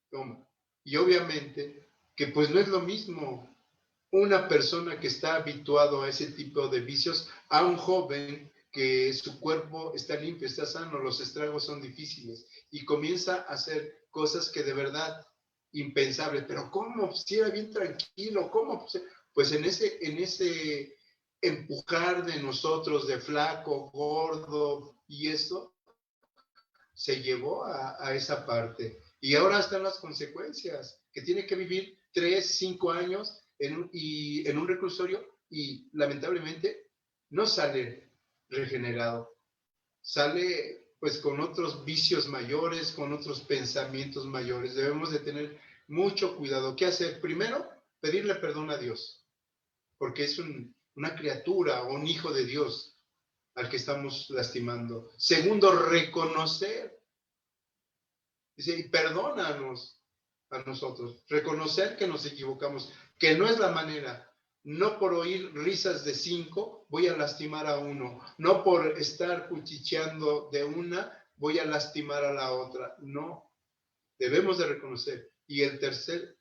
Speaker 2: toma. Y obviamente que pues no es lo mismo una persona que está habituado a ese tipo de vicios a un joven que su cuerpo está limpio, está sano, los estragos son difíciles y comienza a hacer cosas que de verdad impensables. Pero ¿cómo? Si era bien tranquilo, ¿cómo? Pues en ese empujar de nosotros de flaco, gordo y eso, se llevó a esa parte. Y ahora están las consecuencias, que tiene que vivir 3, 5 años en un reclusorio y lamentablemente no sale regenerado. Sale pues con otros vicios mayores, con otros pensamientos mayores. Debemos de tener mucho cuidado. ¿Qué hacer? Primero, pedirle perdón a Dios, porque es una criatura o un hijo de Dios al que estamos lastimando. Segundo, reconocer. Dice, y perdónanos a nosotros. Reconocer que nos equivocamos, que no es la manera. No por oír risas de 5 voy a lastimar a uno. No por estar cuchicheando de una voy a lastimar a la otra. No, debemos de reconocer. Y el tercer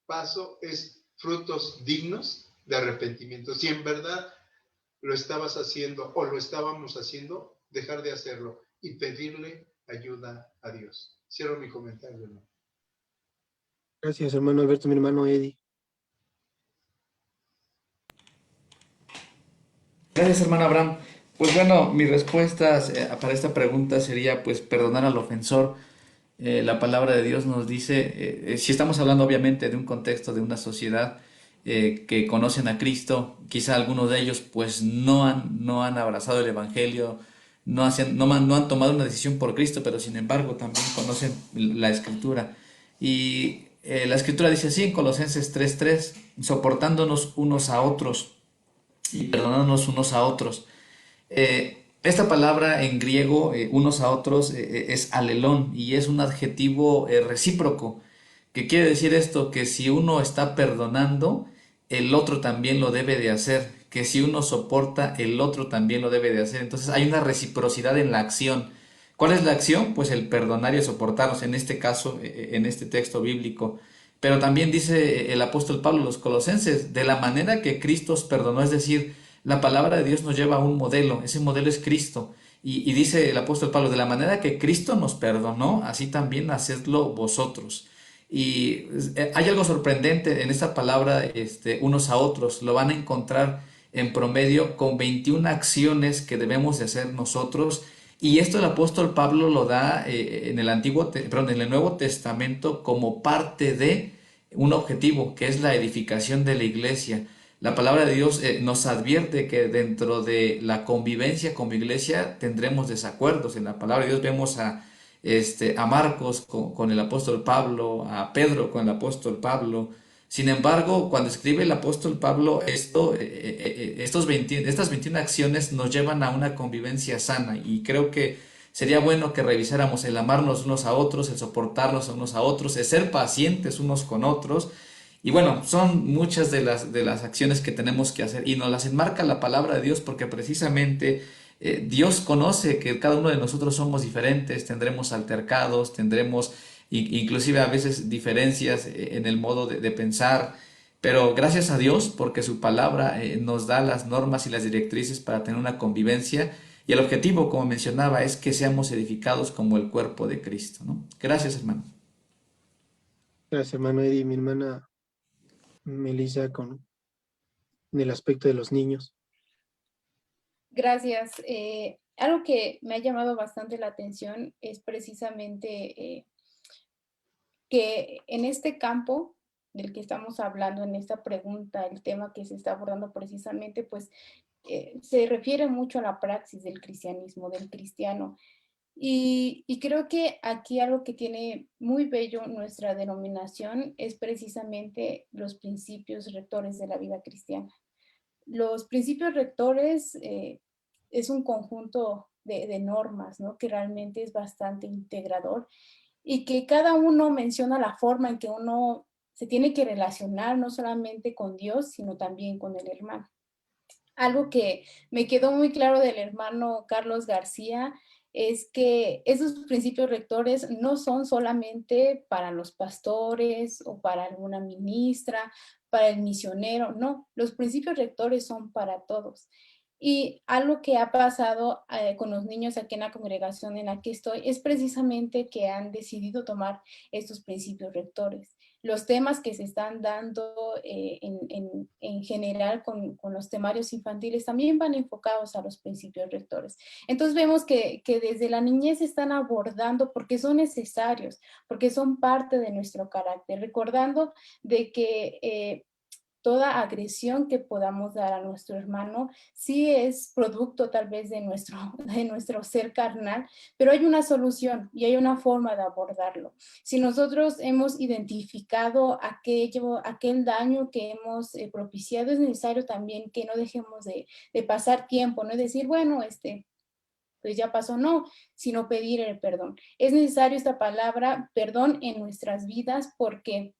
Speaker 2: paso es frutos dignos de arrepentimiento. Si en verdad lo estabas haciendo o lo estábamos haciendo, dejar de hacerlo y pedirle ayuda a Dios. Cierro mi comentario, hermano.
Speaker 5: Gracias, hermano Alberto, mi hermano Eddie.
Speaker 3: Gracias, hermano Abraham. Pues bueno, mi respuesta para esta pregunta sería pues perdonar al ofensor. La palabra de Dios nos dice, si estamos hablando obviamente de un contexto de una sociedad que conocen a Cristo, quizá algunos de ellos pues no han abrazado el Evangelio, no han tomado una decisión por Cristo, pero sin embargo también conocen la Escritura. Y la Escritura dice así en Colosenses 3:3, soportándonos unos a otros y perdonándonos unos a otros. Esta palabra en griego, unos a otros, es alelón y es un adjetivo recíproco. ¿Qué quiere decir esto? Que si uno está perdonando, el otro también lo debe de hacer. Que si uno soporta, el otro también lo debe de hacer. Entonces hay una reciprocidad en la acción. ¿Cuál es la acción? Pues el perdonar y el soportarnos, en este caso, en este texto bíblico. Pero también dice el apóstol Pablo a los Colosenses, de la manera que Cristo os perdonó, es decir, la palabra de Dios nos lleva a un modelo, ese modelo es Cristo. Y dice el apóstol Pablo, de la manera que Cristo nos perdonó, así también hacedlo vosotros. Y hay algo sorprendente en esta palabra, unos a otros, lo van a encontrar en promedio con 21 acciones que debemos de hacer nosotros. Y esto el apóstol Pablo lo da en el Nuevo Testamento como parte de un objetivo, que es la edificación de la iglesia. La palabra de Dios nos advierte que dentro de la convivencia como iglesia tendremos desacuerdos. En la palabra de Dios vemos a Marcos con el apóstol Pablo, a Pedro con el apóstol Pablo. Sin embargo, cuando escribe el apóstol Pablo estas 21 acciones nos llevan a una convivencia sana y creo que sería bueno que revisáramos el amarnos unos a otros, el soportarnos unos a otros, el ser pacientes unos con otros. Y bueno, son muchas de las acciones que tenemos que hacer y nos las enmarca la palabra de Dios porque precisamente Dios conoce que cada uno de nosotros somos diferentes, tendremos altercados, tendremos inclusive a veces diferencias en el modo de pensar, pero gracias a Dios porque su palabra nos da las normas y las directrices para tener una convivencia y el objetivo, como mencionaba, es que seamos edificados como el cuerpo de Cristo, ¿no? Gracias, hermano.
Speaker 5: Gracias, hermano Eddie, mi hermana Melissa, con el aspecto de los niños.
Speaker 4: Gracias. Algo que me ha llamado bastante la atención es precisamente que en este campo del que estamos hablando, en esta pregunta, el tema que se está abordando precisamente, pues se refiere mucho a la praxis del cristianismo, del cristiano. Y creo que aquí algo que tiene muy bello nuestra denominación es precisamente los principios rectores de la vida cristiana. Los principios rectores es un conjunto de normas, ¿no? Que realmente es bastante integrador y que cada uno menciona la forma en que uno se tiene que relacionar no solamente con Dios, sino también con el hermano. Algo que me quedó muy claro del hermano Carlos García es que esos principios rectores no son solamente para los pastores o para alguna ministra, para el misionero, no, los principios rectores son para todos. Y algo que ha pasado con los niños aquí en la congregación en la que estoy es precisamente que han decidido tomar estos principios rectores. Los temas que se están dando en general con los temarios infantiles también van enfocados a los principios rectores. Entonces vemos que desde la niñez se están abordando porque son necesarios, porque son parte de nuestro carácter, recordando de que toda agresión que podamos dar a nuestro hermano sí es producto tal vez de nuestro ser carnal, pero hay una solución y hay una forma de abordarlo. Si nosotros hemos identificado aquel daño que hemos propiciado, es necesario también que no dejemos de pasar tiempo, no es decir, bueno, pues ya pasó, no, sino pedir el perdón. Es necesario esta palabra, perdón, en nuestras vidas porque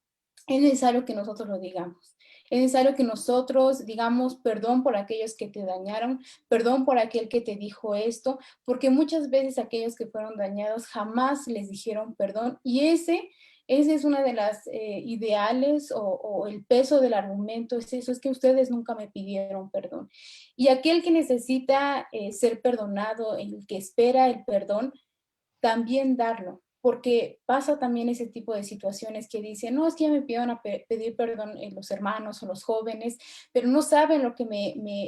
Speaker 4: es necesario que nosotros lo digamos. Es necesario que nosotros digamos perdón por aquellos que te dañaron, perdón por aquel que te dijo esto, porque muchas veces aquellos que fueron dañados jamás les dijeron perdón y ese es una de las ideales o el peso del argumento, es eso, es que ustedes nunca me pidieron perdón. Y aquel que necesita ser perdonado, el que espera el perdón, también darlo, porque pasa también ese tipo de situaciones que dicen, no, es que ya me pidieron a pedir perdón los hermanos o los jóvenes, pero no saben lo que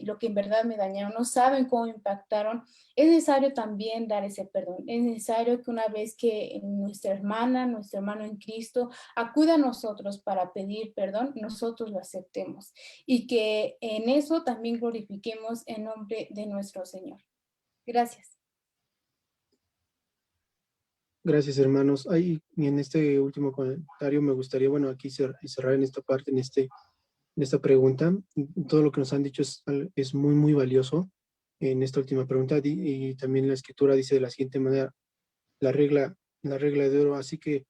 Speaker 4: lo que en verdad me dañaron, no saben cómo me impactaron. Es necesario también dar ese perdón. Es necesario que una vez que nuestra hermana, nuestro hermano en Cristo acuda a nosotros para pedir perdón, nosotros lo aceptemos y que en eso también glorifiquemos el nombre de nuestro Señor. Gracias.
Speaker 5: Gracias, hermanos. Ahí, en este último comentario me gustaría, bueno, aquí cerrar en esta parte, en esta pregunta. Todo lo que nos han dicho es muy, muy valioso en esta última pregunta. Y también la escritura dice de la siguiente manera, la regla de oro, así que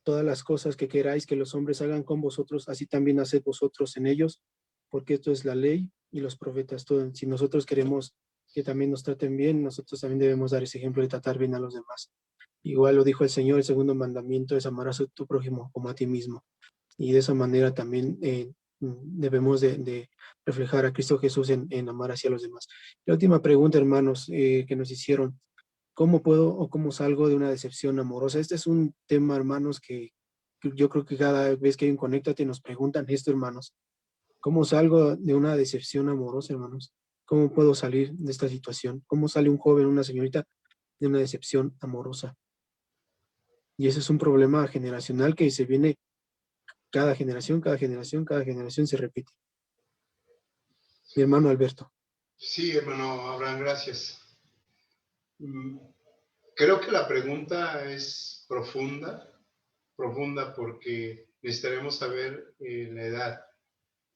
Speaker 5: todas las cosas que queráis que los hombres hagan con vosotros, así también haced vosotros en ellos, porque esto es la ley y los profetas. Todo. Si nosotros queremos que también nos traten bien, nosotros también debemos dar ese ejemplo de tratar bien a los demás. Igual lo dijo el Señor, el segundo mandamiento es amarás a tu prójimo como a ti mismo. Y de esa manera también debemos de reflejar a Cristo Jesús en amar hacia los demás. La última pregunta, hermanos, que nos hicieron, ¿cómo puedo o cómo salgo de una decepción amorosa? Este es un tema, hermanos, que yo creo que cada vez que hay un Conéctate nos preguntan esto, hermanos. ¿Cómo salgo de una decepción amorosa, hermanos? ¿Cómo puedo salir de esta situación? ¿Cómo sale un joven, una señorita de una decepción amorosa? Y ese es un problema generacional que se viene cada generación se repite. Mi hermano Alberto.
Speaker 2: Sí, hermano Abraham, gracias. Creo que la pregunta es profunda porque necesitaremos saber la edad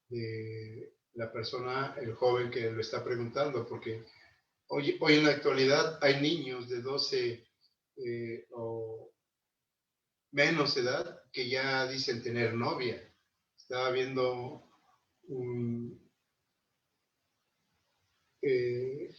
Speaker 2: de la persona, el joven que lo está preguntando, porque hoy en la actualidad hay niños de 12 o menos edad que ya dicen tener novia. Estaba viendo un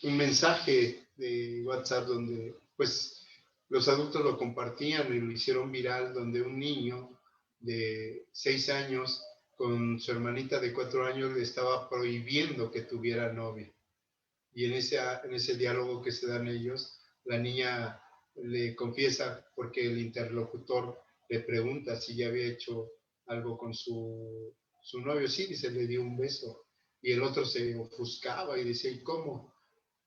Speaker 2: mensaje de WhatsApp donde pues los adultos lo compartían y lo hicieron viral, donde un niño de 6 años con su hermanita de 4 años le estaba prohibiendo que tuviera novia. Y en ese diálogo que se dan ellos, la niña le confiesa, porque el interlocutor le pregunta si ya había hecho algo con su novio. Sí, dice, le dio un beso. Y el otro se ofuscaba y decía, ¿y cómo?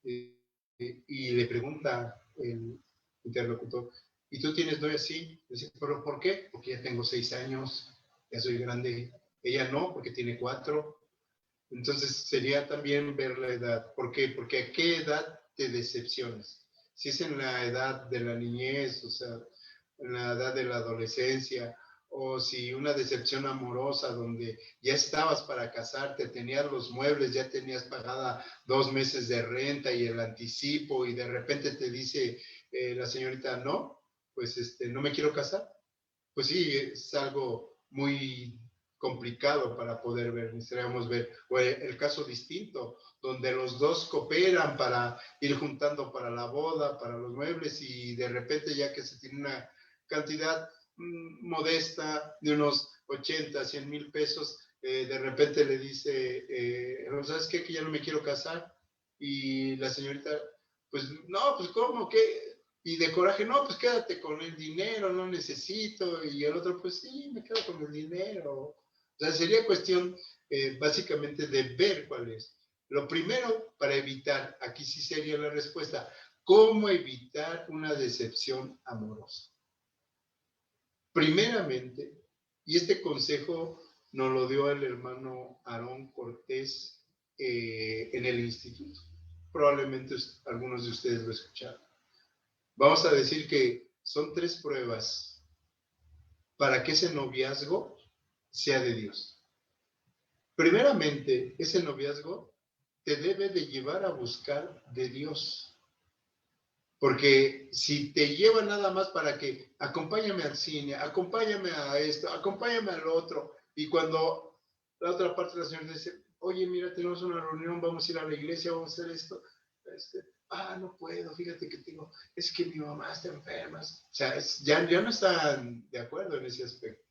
Speaker 2: Y le pregunta el interlocutor, ¿y tú tienes novia? Sí. Dice, ¿pero por qué? Porque ya tengo 6 años, ya soy grande. Ella no, porque tiene 4. Entonces sería también ver la edad. ¿Por qué? Porque a qué edad te decepcionas. Si es en la edad de la niñez, o sea, en la edad de la adolescencia, o si una decepción amorosa donde ya estabas para casarte, tenías los muebles, ya tenías pagada 2 meses de renta y el anticipo, y de repente te dice la señorita, no, pues no me quiero casar. Pues sí, es algo muy complicado para poder ver, necesitaríamos ver, o el caso distinto, donde los dos cooperan para ir juntando para la boda, para los muebles, y de repente ya que se tiene una cantidad modesta de unos 80, 100 mil pesos, de repente le dice, ¿sabes qué? Que ya no me quiero casar. Y la señorita, pues no, pues ¿cómo? ¿Qué? Y de coraje, no, pues quédate con el dinero, no necesito. Y el otro, pues sí, me quedo con el dinero. O sea, sería cuestión básicamente de ver cuál es. Lo primero para evitar, aquí sí sería la respuesta, ¿cómo evitar una decepción amorosa? Primeramente, y este consejo nos lo dio el hermano Aarón Cortés en el instituto. Probablemente algunos de ustedes lo escucharon. Vamos a decir que son 3 pruebas para que ese noviazgo sea de Dios. Primeramente, ese noviazgo te debe de llevar a buscar de Dios. Porque si te lleva nada más para que acompáñame al cine, acompáñame a esto, acompáñame al otro, y cuando la otra parte de la señora dice, oye, mira, tenemos una reunión, vamos a ir a la iglesia, vamos a hacer esto, no puedo, fíjate que es que mi mamá está enferma. O sea, ya no están de acuerdo en ese aspecto.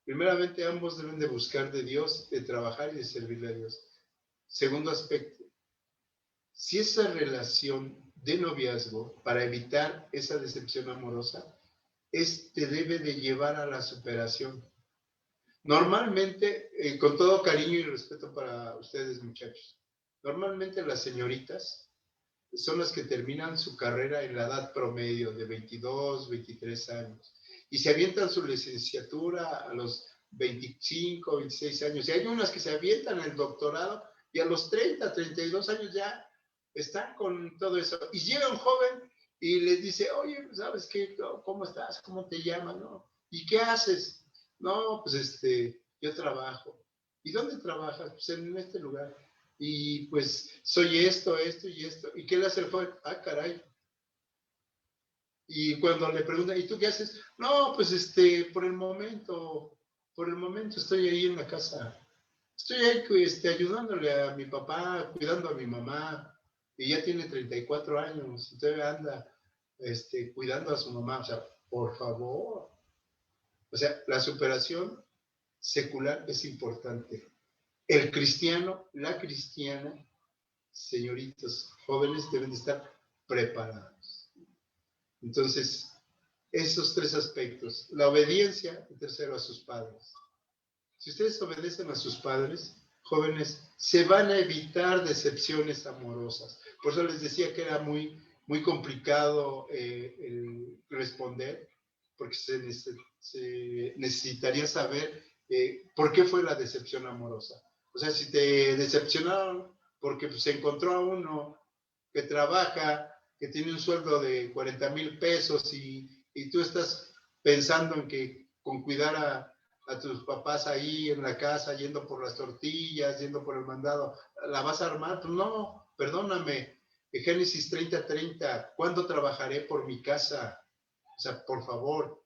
Speaker 2: Primeramente, ambos deben de buscar de Dios, de trabajar y de servirle a Dios. Segundo aspecto, si esa relación de noviazgo, para evitar esa decepción amorosa, te debe de llevar a la superación. Normalmente, con todo cariño y respeto para ustedes, muchachos, normalmente las señoritas son las que terminan su carrera en la edad promedio de 22, 23 años. Y se avientan su licenciatura a los 25, 26 años. Y hay unas que se avientan el doctorado y a los 30, 32 años ya están con todo eso. Y llega un joven y les dice, oye, ¿sabes qué? ¿Cómo estás? ¿Cómo te llamas? ¿No? ¿Y qué haces? No, pues yo trabajo. ¿Y dónde trabajas? Pues en este lugar. Y pues soy esto y esto. ¿Y qué le hace el joven? Ah, caray. Y cuando le preguntan, ¿y tú qué haces? No, pues por el momento estoy ahí en la casa. Estoy ahí ayudándole a mi papá, cuidando a mi mamá. Y ya tiene 34 años. Y todavía anda cuidando a su mamá. O sea, por favor. O sea, la superación secular es importante. El cristiano, la cristiana, señoritos jóvenes, deben de estar preparados. Entonces, esos 3 aspectos. La obediencia, y tercero, a sus padres. Si ustedes obedecen a sus padres, jóvenes, se van a evitar decepciones amorosas. Por eso les decía que era muy, muy complicado el responder, porque se necesitaría saber por qué fue la decepción amorosa. O sea, si te decepcionaron porque se encontró a uno que trabaja, que tiene un sueldo de 40,000 pesos y tú estás pensando en que con cuidar a tus papás ahí en la casa, yendo por las tortillas, yendo por el mandado, ¿la vas a armar? Pues no, perdóname. Génesis 30:30, ¿cuándo trabajaré por mi casa? O sea, por favor,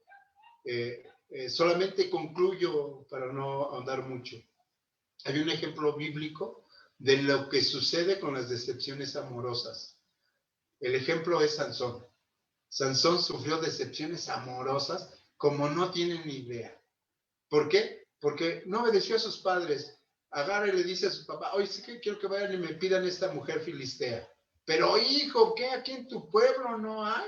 Speaker 2: solamente concluyo para no ahondar mucho. Hay un ejemplo bíblico de lo que sucede con las decepciones amorosas. El ejemplo es Sansón. Sansón sufrió decepciones amorosas como no tienen ni idea. ¿Por qué? Porque no obedeció a sus padres. Agarra y le dice a su papá, oye, sí que quiero que vayan y me pidan esta mujer filistea. Pero hijo, ¿qué? Aquí en tu pueblo no hay.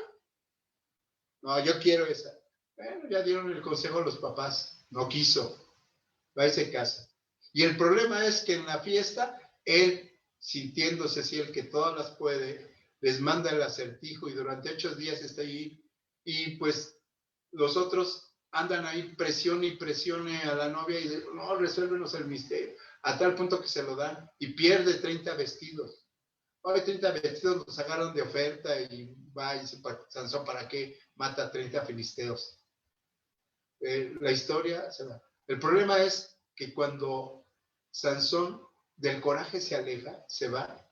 Speaker 2: No, yo quiero esa. Bueno, ya dieron el consejo a los papás. No quiso. Va y se casa. Y el problema es que en la fiesta, él, sintiéndose así el que todas las puede, les manda el acertijo y durante 8 días está ahí. Y pues los otros andan ahí presione y presione a la novia y de, no, resuélvenos el misterio. A tal punto que se lo dan y pierde 30 vestidos. Hoy 30 vestidos los agarran de oferta y va y dice, Sansón, ¿para qué mata a 30 filisteos? La historia se va. El problema es que cuando Sansón del coraje se aleja, se va,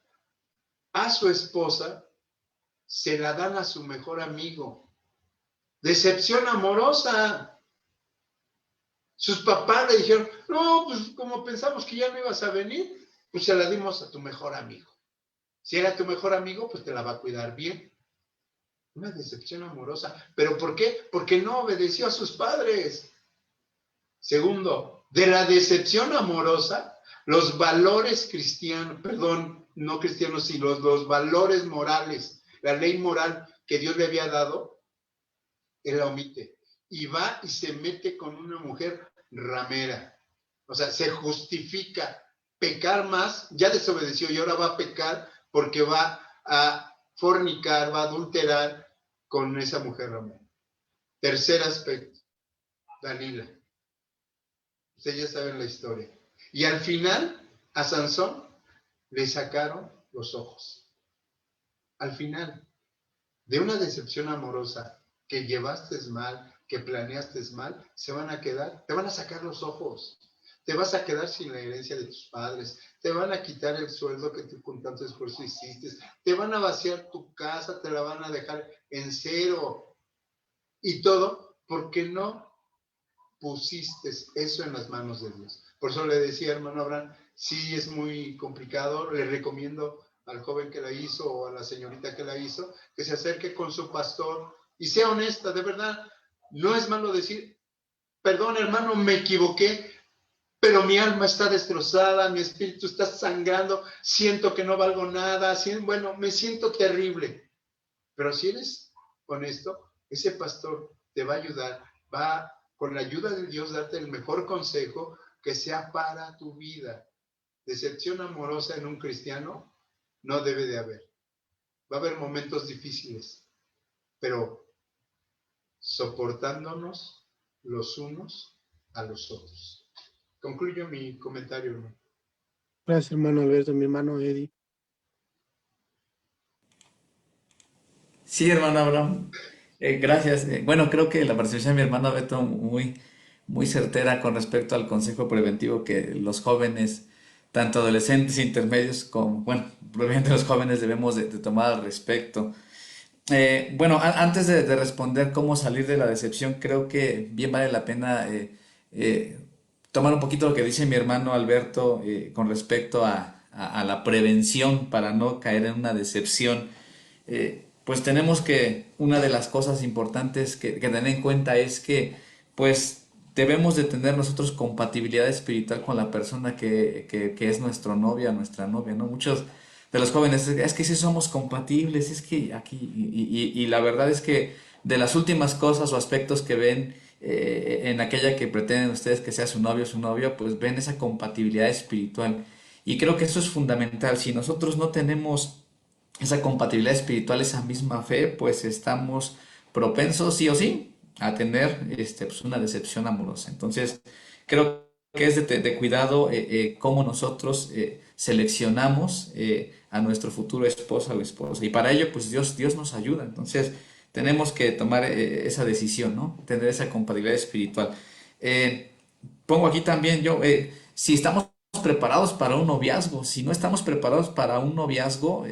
Speaker 2: a su esposa se la dan a su mejor amigo. Decepción amorosa. Sus papás le dijeron, no, pues como pensamos que ya no ibas a venir, pues se la dimos a tu mejor amigo. Si era tu mejor amigo, pues te la va a cuidar bien. Una decepción amorosa. ¿Pero por qué? Porque no obedeció a sus padres. Segundo, de la decepción amorosa, los valores cristianos, perdón, no cristianos, sino los valores morales, la ley moral que Dios le había dado, él la omite. Y va y se mete con una mujer ramera. O sea, se justifica pecar más, ya desobedeció y ahora va a pecar porque va a fornicar, va a adulterar con esa mujer ramera. Tercer aspecto, Dalila. Ustedes ya saben la historia. Y al final, a Sansón le sacaron los ojos. Al final, de una decepción amorosa que llevaste mal, que planeaste mal, se van a quedar, te van a sacar los ojos. Te vas a quedar sin la herencia de tus padres, te van a quitar el sueldo que tú con tanto esfuerzo hiciste, te van a vaciar tu casa, te la van a dejar en cero. Y todo porque no pusiste eso en las manos de Dios. Por eso le decía, hermano Abraham, sí es muy complicado, le recomiendo al joven que la hizo o a la señorita que la hizo, que se acerque con su pastor y sea honesta, de verdad. No es malo decir, perdón hermano, me equivoqué, pero mi alma está destrozada, mi espíritu está sangrando, siento que no valgo nada, bueno, me siento terrible. Pero si eres honesto, ese pastor te va a ayudar, va con la ayuda de Dios darte el mejor consejo que sea para tu vida. Decepción amorosa en un cristiano no debe de haber. Va a haber momentos difíciles, pero soportándonos los unos a los otros. Concluyo mi comentario, hermano.
Speaker 5: Gracias, hermano Alberto, mi hermano Eddie.
Speaker 3: Sí, hermano Abraham. Gracias. Bueno, creo que la participación de mi hermano Beto muy certera con respecto al consejo preventivo que los jóvenes, tanto adolescentes, intermedios, como, bueno, probablemente los jóvenes debemos de tomar al respecto. Bueno, antes de responder cómo salir de la decepción, creo que bien vale la pena tomar un poquito lo que dice mi hermano Alberto con respecto a la prevención para no caer en una decepción. Pues tenemos que, una de las cosas importantes que tener en cuenta es que pues debemos de tener nosotros compatibilidad espiritual con la persona que es nuestro novia, nuestra novia, ¿no? Muchos de los jóvenes, es que sí somos compatibles, es que aquí, y la verdad es que de las últimas cosas o aspectos que ven en aquella que pretenden ustedes que sea su novio o su novia, pues ven esa compatibilidad espiritual. Y creo que eso es fundamental. Si nosotros no tenemos esa compatibilidad espiritual, esa misma fe, pues estamos propensos sí o sí a tener pues una decepción amorosa. Entonces, creo que es de cuidado cómo nosotros seleccionamos a nuestro futuro esposa o esposa. Y para ello, pues Dios nos ayuda. Entonces, tenemos que tomar esa decisión, ¿no? Tener esa compatibilidad espiritual. Pongo aquí también yo, si estamos preparados para un noviazgo, si no estamos preparados para un noviazgo,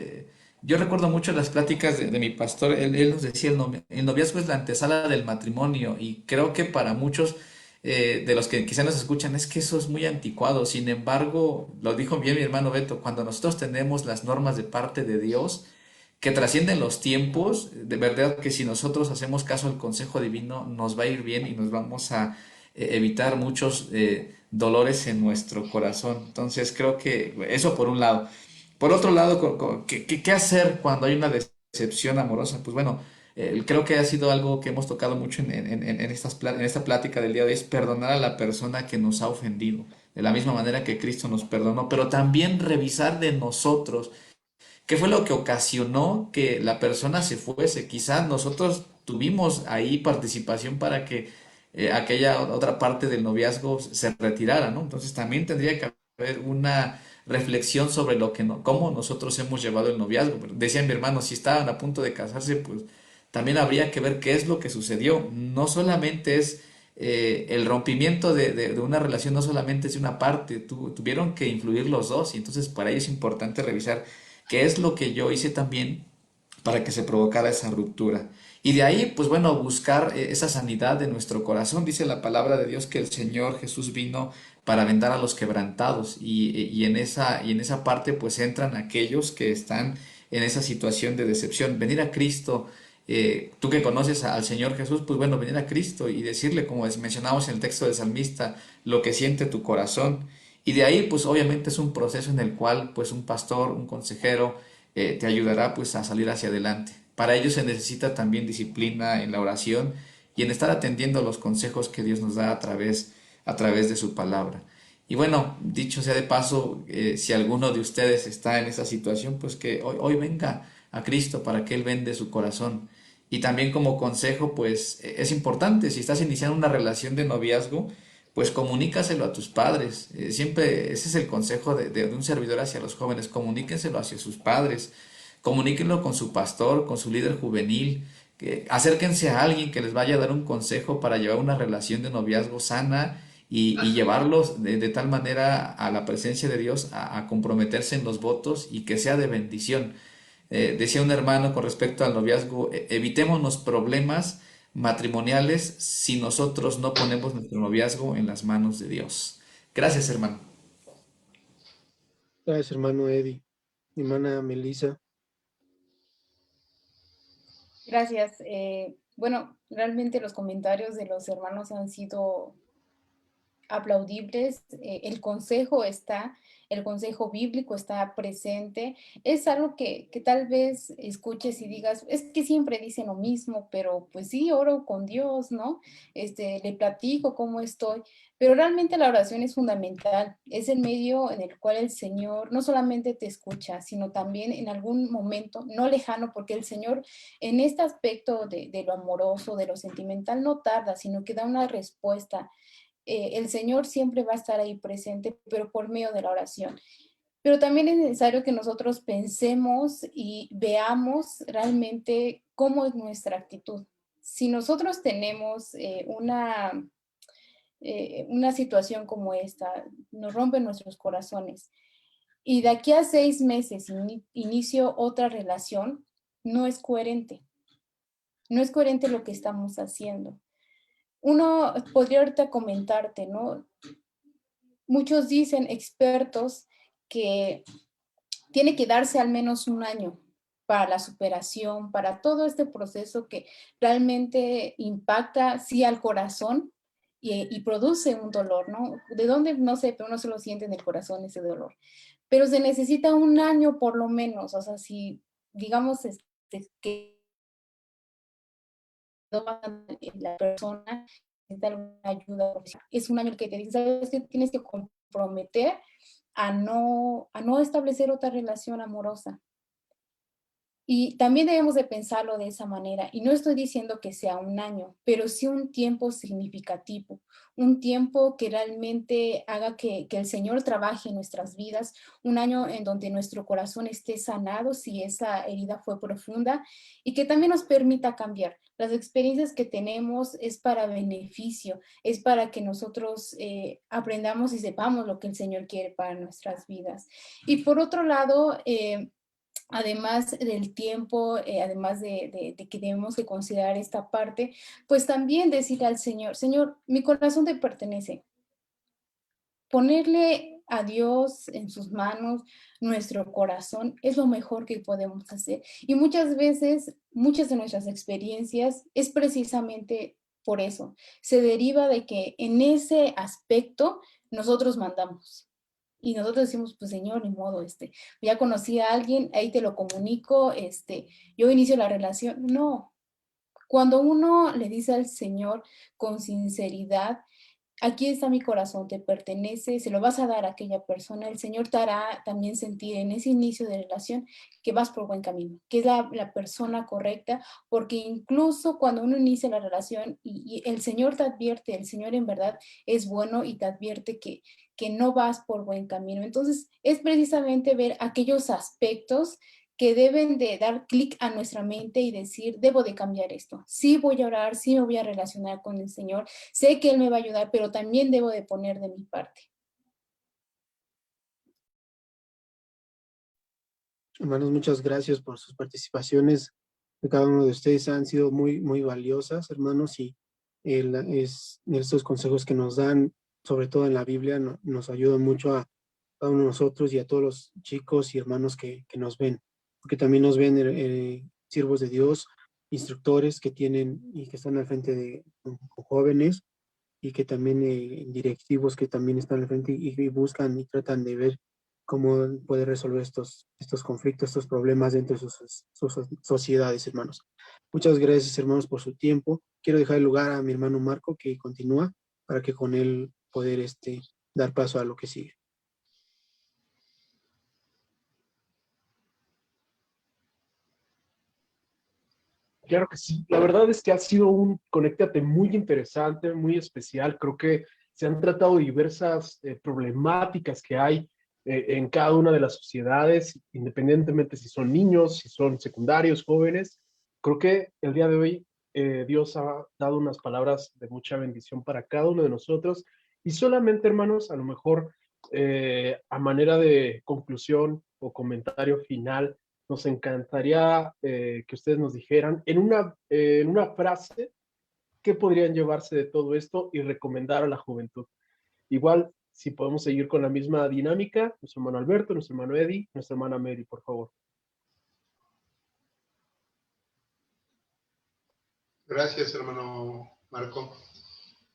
Speaker 3: yo recuerdo mucho las pláticas de mi pastor, él nos decía, el noviazgo es la antesala del matrimonio y creo que para muchos de los que quizás nos escuchan es que eso es muy anticuado. Sin embargo, lo dijo bien mi hermano Beto, cuando nosotros tenemos las normas de parte de Dios, que trascienden los tiempos. De verdad que si nosotros hacemos caso al consejo divino, nos va a ir bien y nos vamos a evitar muchos dolores en nuestro corazón. Entonces creo que eso por un lado. Por otro lado, ¿qué hacer cuando hay una decepción amorosa? Pues bueno, creo que ha sido algo que hemos tocado mucho en esta plática del día de hoy, es perdonar a la persona que nos ha ofendido, de la misma manera que Cristo nos perdonó, pero también revisar de nosotros qué fue lo que ocasionó que la persona se fuese. Quizás nosotros tuvimos ahí participación para que aquella otra parte del noviazgo se retirara, ¿no? Entonces también tendría que haber una reflexión sobre lo que cómo nosotros hemos llevado el noviazgo. Decía mi hermano, si estaban a punto de casarse, pues también habría que ver qué es lo que sucedió. No solamente es el rompimiento de una relación, no solamente es de una parte, tuvieron que influir los dos, y entonces para ello es importante revisar qué es lo que yo hice también para que se provocara esa ruptura. Y de ahí, pues bueno, buscar esa sanidad de nuestro corazón. Dice la palabra de Dios que el Señor Jesús vino para vendar a los quebrantados, y en esa parte pues entran aquellos que están en esa situación de decepción. Venir a Cristo, tú que conoces al Señor Jesús, pues bueno, venir a Cristo y decirle, como mencionamos en el texto del salmista, lo que siente tu corazón. Y de ahí, pues obviamente es un proceso en el cual, pues un pastor, un consejero, te ayudará pues a salir hacia adelante. Para ello se necesita también disciplina en la oración y en estar atendiendo a los consejos que Dios nos da a través de su palabra. Y bueno, dicho sea de paso, si alguno de ustedes está en esa situación, pues que hoy venga a Cristo para que Él vende su corazón. Y también como consejo, pues es importante, si estás iniciando una relación de noviazgo, pues comunícaselo a tus padres. Siempre ese es el consejo de un servidor hacia los jóvenes, comuníquenselo hacia sus padres, comuníquenlo con su pastor, con su líder juvenil, que acérquense a alguien que les vaya a dar un consejo para llevar una relación de noviazgo sana y llevarlos de tal manera a la presencia de Dios, a comprometerse en los votos y que sea de bendición. Decía un hermano con respecto al noviazgo, evitémonos problemas matrimoniales si nosotros no ponemos nuestro noviazgo en las manos de Dios. Gracias, hermano.
Speaker 5: Gracias, hermano Eddie. Hermana Melissa.
Speaker 4: Gracias. Bueno, realmente los comentarios de los hermanos han sido aplaudibles, el consejo bíblico está presente, es algo que tal vez escuches y digas, es que siempre dicen lo mismo, pero pues sí, oro con Dios, ¿no? Le platico cómo estoy, pero realmente la oración es fundamental, es el medio en el cual el Señor no solamente te escucha, sino también en algún momento, no lejano, porque el Señor en este aspecto de lo amoroso, de lo sentimental, no tarda, sino que da una respuesta. El Señor siempre va a estar ahí presente, pero por medio de la oración. Pero también es necesario que nosotros pensemos y veamos realmente cómo es nuestra actitud. Si nosotros tenemos una situación como esta, nos rompen nuestros corazones y de aquí a 6 meses inicio otra relación, no es coherente. No es coherente lo que estamos haciendo. Uno podría ahorita comentarte, ¿no? Muchos dicen, expertos, que tiene que darse al menos un año para la superación, para todo este proceso que realmente impacta, sí, al corazón y produce un dolor, ¿no? ¿De dónde? No sé, pero uno se lo siente en el corazón ese dolor. Pero se necesita un año por lo menos, o sea, si digamos que la persona necesita alguna ayuda, es un año que te dice, ¿sabes qué? Tienes que comprometer a no establecer otra relación amorosa. Y también debemos de pensarlo de esa manera. Y no estoy diciendo que sea un año, pero sí un tiempo significativo, un tiempo que realmente haga que el Señor trabaje en nuestras vidas, un año en donde nuestro corazón esté sanado si esa herida fue profunda y que también nos permita cambiar. Las experiencias que tenemos es para beneficio, es para que nosotros aprendamos y sepamos lo que el Señor quiere para nuestras vidas. Y por otro lado, además del tiempo, además de que debemos de considerar esta parte, pues también decir al Señor, Señor, mi corazón te pertenece. Ponerle a Dios en sus manos, nuestro corazón, es lo mejor que podemos hacer. Y muchas veces, muchas de nuestras experiencias es precisamente por eso. Se deriva de que en ese aspecto nosotros mandamos. Y nosotros decimos, pues Señor, ni modo, ya conocí a alguien, ahí te lo comunico, yo inicio la relación. No, cuando uno le dice al Señor con sinceridad, aquí está mi corazón, te pertenece, se lo vas a dar a aquella persona, el Señor te hará también sentir en ese inicio de relación que vas por buen camino, que es la persona correcta, porque incluso cuando uno inicia la relación y el Señor te advierte, el Señor en verdad es bueno y te advierte que no vas por buen camino. Entonces, es precisamente ver aquellos aspectos que deben de dar clic a nuestra mente y decir, debo de cambiar esto. Sí voy a orar, sí me voy a relacionar con el Señor, sé que Él me va a ayudar, pero también debo de poner de mi parte.
Speaker 5: Hermanos, muchas gracias por sus participaciones. Cada uno de ustedes han sido muy, muy valiosas, hermanos, y estos consejos que nos dan, sobre todo en la Biblia, nos ayudan mucho a cada uno de nosotros y a todos los chicos y hermanos que nos ven, porque también nos ven siervos de Dios, instructores que tienen y que están al frente de jóvenes y que también directivos que también están al frente y buscan y tratan de ver cómo puede resolver estos conflictos, estos problemas dentro de sus sociedades, hermanos. Muchas gracias, hermanos, por su tiempo. Quiero dejar el lugar a mi hermano Marco, que continúa, para que con él poder dar paso a lo que sigue.
Speaker 1: Claro que sí. La verdad es que ha sido un conéctate muy interesante, muy especial. Creo que se han tratado diversas problemáticas que hay en cada una de las sociedades, independientemente si son niños, si son secundarios, jóvenes. Creo que el día de hoy Dios ha dado unas palabras de mucha bendición para cada uno de nosotros. Y solamente, hermanos, a lo mejor a manera de conclusión o comentario final, nos encantaría que ustedes nos dijeran en una frase qué podrían llevarse de todo esto y recomendar a la juventud. Igual, si podemos seguir con la misma dinámica, nuestro hermano Alberto, nuestro hermano Eddie, nuestra hermana Mary, por favor.
Speaker 2: Gracias, hermano Marco.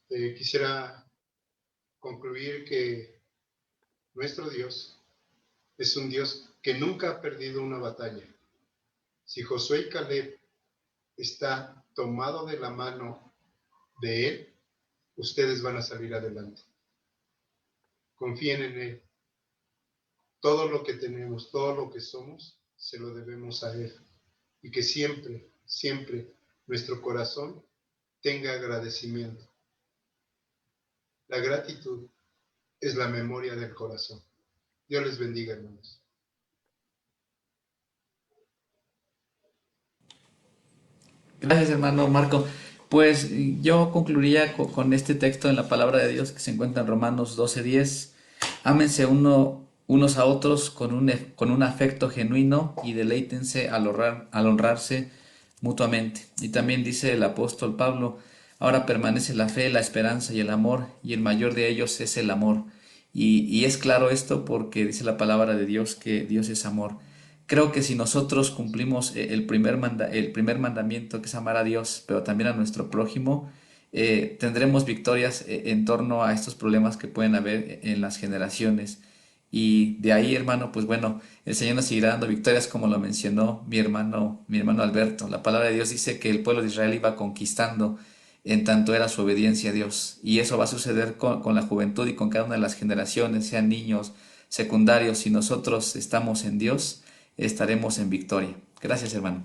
Speaker 2: Quisiera concluir que nuestro Dios es un Dios que nunca ha perdido una batalla. Si Josué y Caleb está tomado de la mano de Él, ustedes van a salir adelante. Confíen en Él. Todo lo que tenemos, todo lo que somos, se lo debemos a Él. Y que siempre, siempre nuestro corazón tenga agradecimiento. La gratitud es la memoria del corazón. Dios les bendiga, hermanos.
Speaker 3: Gracias, hermano Marco. Pues yo concluiría con este texto en la palabra de Dios que se encuentra en Romanos 12:10. Ámense unos a otros con un afecto genuino y deleítense al honrarse mutuamente. Y también dice el apóstol Pablo, ahora permanece la fe, la esperanza y el amor, y el mayor de ellos es el amor. Y es claro esto porque dice la palabra de Dios que Dios es amor. Creo que si nosotros cumplimos el primer mandamiento, que es amar a Dios, pero también a nuestro prójimo, tendremos victorias en torno a estos problemas que pueden haber en las generaciones. Y de ahí, hermano, pues bueno, el Señor nos seguirá dando victorias como lo mencionó mi hermano Alberto. La palabra de Dios dice que el pueblo de Israel iba conquistando en tanto era su obediencia a Dios. Y eso va a suceder con la juventud y con cada una de las generaciones, sean niños, secundarios. Si nosotros estamos en Dios, estaremos en victoria. Gracias, hermano.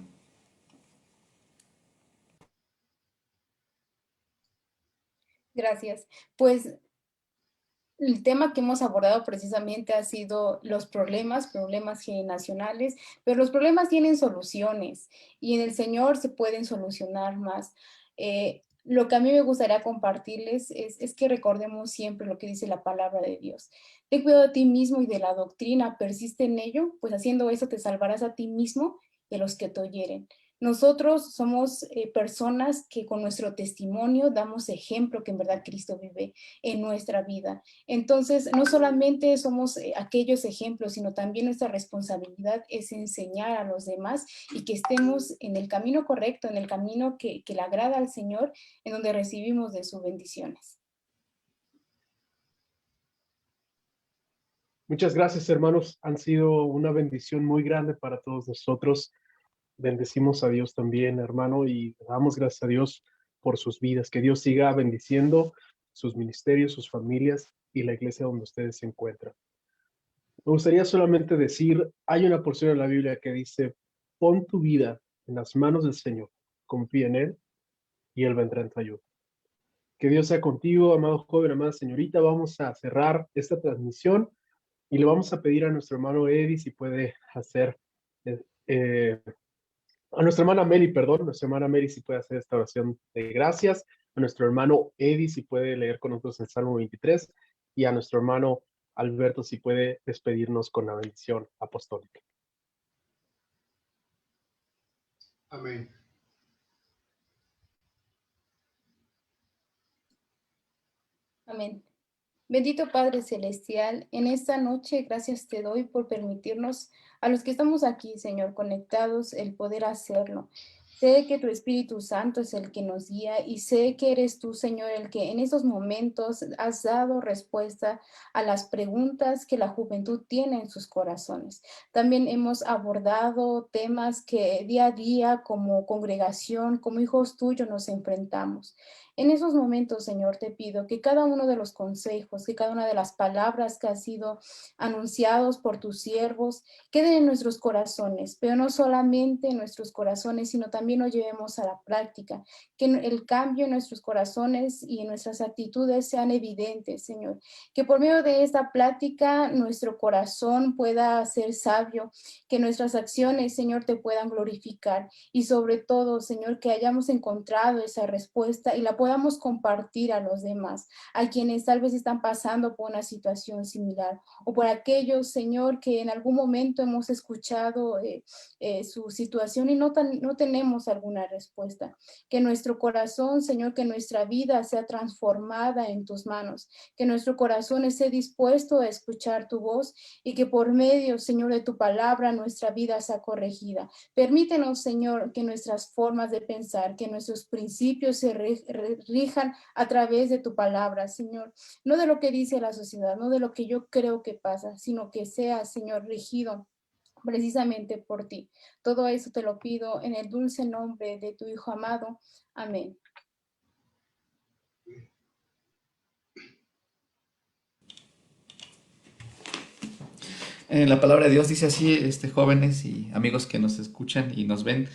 Speaker 4: Gracias. Pues el tema que hemos abordado precisamente ha sido los problemas generacionales, pero los problemas tienen soluciones y en el Señor se pueden solucionar más. Lo que a mí me gustaría compartirles es que recordemos siempre lo que dice la palabra de Dios. Ten cuidado de ti mismo y de la doctrina, persiste en ello, pues haciendo eso te salvarás a ti mismo y a los que te oyeren. Nosotros somos personas que con nuestro testimonio damos ejemplo que en verdad Cristo vive en nuestra vida. Entonces, no solamente somos aquellos ejemplos, sino también nuestra responsabilidad es enseñar a los demás y que estemos en el camino correcto, en el camino que le agrada al Señor, en donde recibimos de sus bendiciones.
Speaker 1: Muchas gracias, hermanos. Han sido una bendición muy grande para todos nosotros. Bendecimos a Dios también, hermano, y damos gracias a Dios por sus vidas. Que Dios siga bendiciendo sus ministerios, sus familias y la iglesia donde ustedes se encuentran. Me gustaría solamente decir, hay una porción en la Biblia que dice, pon tu vida en las manos del Señor, confía en Él y Él vendrá en tu ayuda. Que Dios sea contigo, amado joven, amada señorita. Vamos a cerrar esta transmisión y le vamos a pedir a nuestro hermano Eddie si puede hacer a nuestra hermana Mary, perdón, nuestra hermana Mary si puede hacer esta oración de gracias, a nuestro hermano Eddie si puede leer con nosotros el Salmo 23 y a nuestro hermano Alberto si puede despedirnos con la bendición apostólica.
Speaker 2: Amén.
Speaker 4: Amén. Bendito Padre Celestial, en esta noche gracias te doy por permitirnos a los que estamos aquí, Señor, conectados, el poder hacerlo. Sé que tu Espíritu Santo es el que nos guía y sé que eres tú, Señor, el que en estos momentos has dado respuesta a las preguntas que la juventud tiene en sus corazones. También hemos abordado temas que día a día como congregación, como hijos tuyos nos enfrentamos. En esos momentos, Señor, te pido que cada uno de los consejos, que cada una de las palabras que han sido anunciados por tus siervos, queden en nuestros corazones, pero no solamente en nuestros corazones, sino también lo llevemos a la práctica, que el cambio en nuestros corazones y en nuestras actitudes sean evidentes, Señor, que por medio de esta plática nuestro corazón pueda ser sabio, que nuestras acciones, Señor, te puedan glorificar y sobre todo, Señor, que hayamos encontrado esa respuesta y la podamos compartir a los demás, a quienes tal vez están pasando por una situación similar, o por aquellos, Señor, que en algún momento hemos escuchado su situación y no tenemos alguna respuesta. Que nuestro corazón, Señor, que nuestra vida sea transformada en tus manos, que nuestro corazón esté dispuesto a escuchar tu voz y que por medio, Señor, de tu palabra nuestra vida sea corregida. Permítenos, Señor, que nuestras formas de pensar, que nuestros principios se rijan a través de tu palabra, Señor. No de lo que dice la sociedad, no de lo que yo creo que pasa, sino que sea, Señor, regido precisamente por ti. Todo eso te lo pido en el dulce nombre de tu Hijo amado. Amén.
Speaker 3: La palabra de Dios dice así, jóvenes y amigos que nos escuchan y nos ven,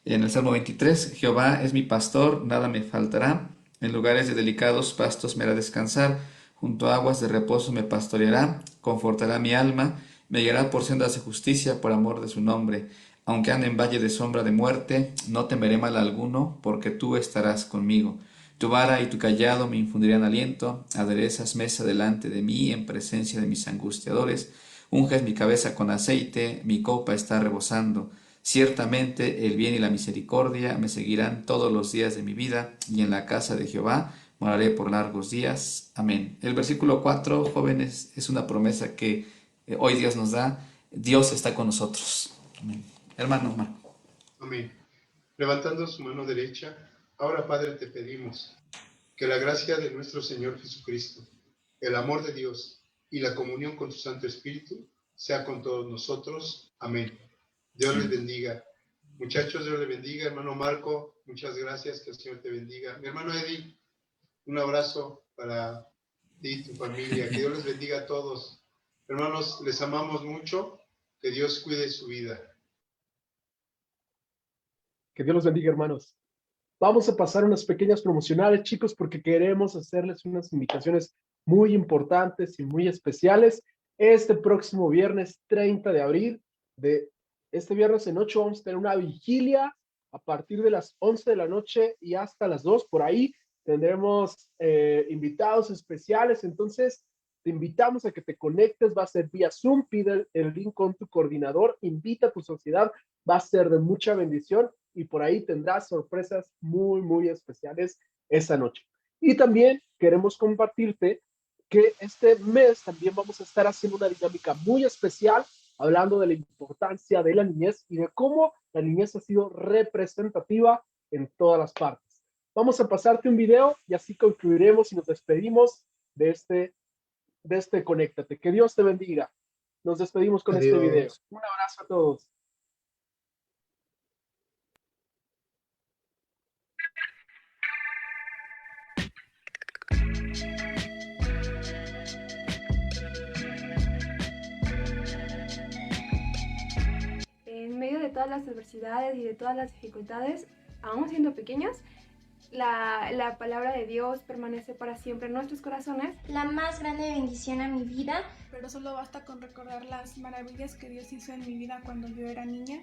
Speaker 3: en el Salmo 23, Jehová es mi pastor, nada me faltará, en lugares de delicados pastos me hará descansar, junto a aguas de reposo me pastoreará, confortará mi alma, me guiará por sendas de justicia por amor de su nombre. Aunque ande en valle de sombra de muerte, no temeré mal alguno, porque tú estarás conmigo. Tu vara y tu cayado me infundirán aliento, aderezas mesa delante de mí en presencia de mis angustiadores. Unges mi cabeza con aceite, mi copa está rebosando. Ciertamente el bien y la misericordia me seguirán todos los días de mi vida, y en la casa de Jehová moraré por largos días. Amén. El versículo 4, jóvenes, es una promesa que hoy Dios nos da. Dios está con nosotros. Amén. Hermano Marco.
Speaker 2: Amén. Levantando su mano derecha, ahora, Padre, te pedimos que la gracia de nuestro Señor Jesucristo, el amor de Dios y la comunión con su Santo Espíritu sea con todos nosotros. Amén. Dios les bendiga. Muchachos, Dios les bendiga. Hermano Marco, muchas gracias. Que el Señor te bendiga. Mi hermano Eddie, un abrazo para ti y tu familia. Que Dios les bendiga a todos. Hermanos, les amamos mucho. Que Dios cuide su vida.
Speaker 1: Que Dios los bendiga, hermanos. Vamos a pasar unas pequeñas promocionales, chicos, porque queremos hacerles unas invitaciones muy importantes y muy especiales. Este próximo viernes 30 de abril, de este viernes en 8, vamos a tener una vigilia a partir de las 11 de la noche y hasta las 2. Por ahí tendremos invitados especiales. Entonces, te invitamos a que te conectes. Va a ser vía Zoom. Pide el link con tu coordinador. Invita a tu sociedad. Va a ser de mucha bendición. y por ahí tendrás sorpresas muy, muy especiales esa noche. Y también queremos compartirte que este mes también vamos a estar haciendo una dinámica muy especial, hablando de la importancia de la niñez y de cómo la niñez ha sido representativa en todas las partes. Vamos a pasarte un video y así concluiremos y nos despedimos de este Conéctate. Que Dios te bendiga. Nos despedimos con este video. Un abrazo a todos.
Speaker 9: En medio de todas las adversidades y de todas las dificultades, aún siendo pequeños, la palabra de Dios permanece para siempre en nuestros corazones.
Speaker 10: La más grande bendición a mi vida.
Speaker 11: Pero solo basta con recordar las maravillas que Dios hizo en mi vida cuando yo era niña.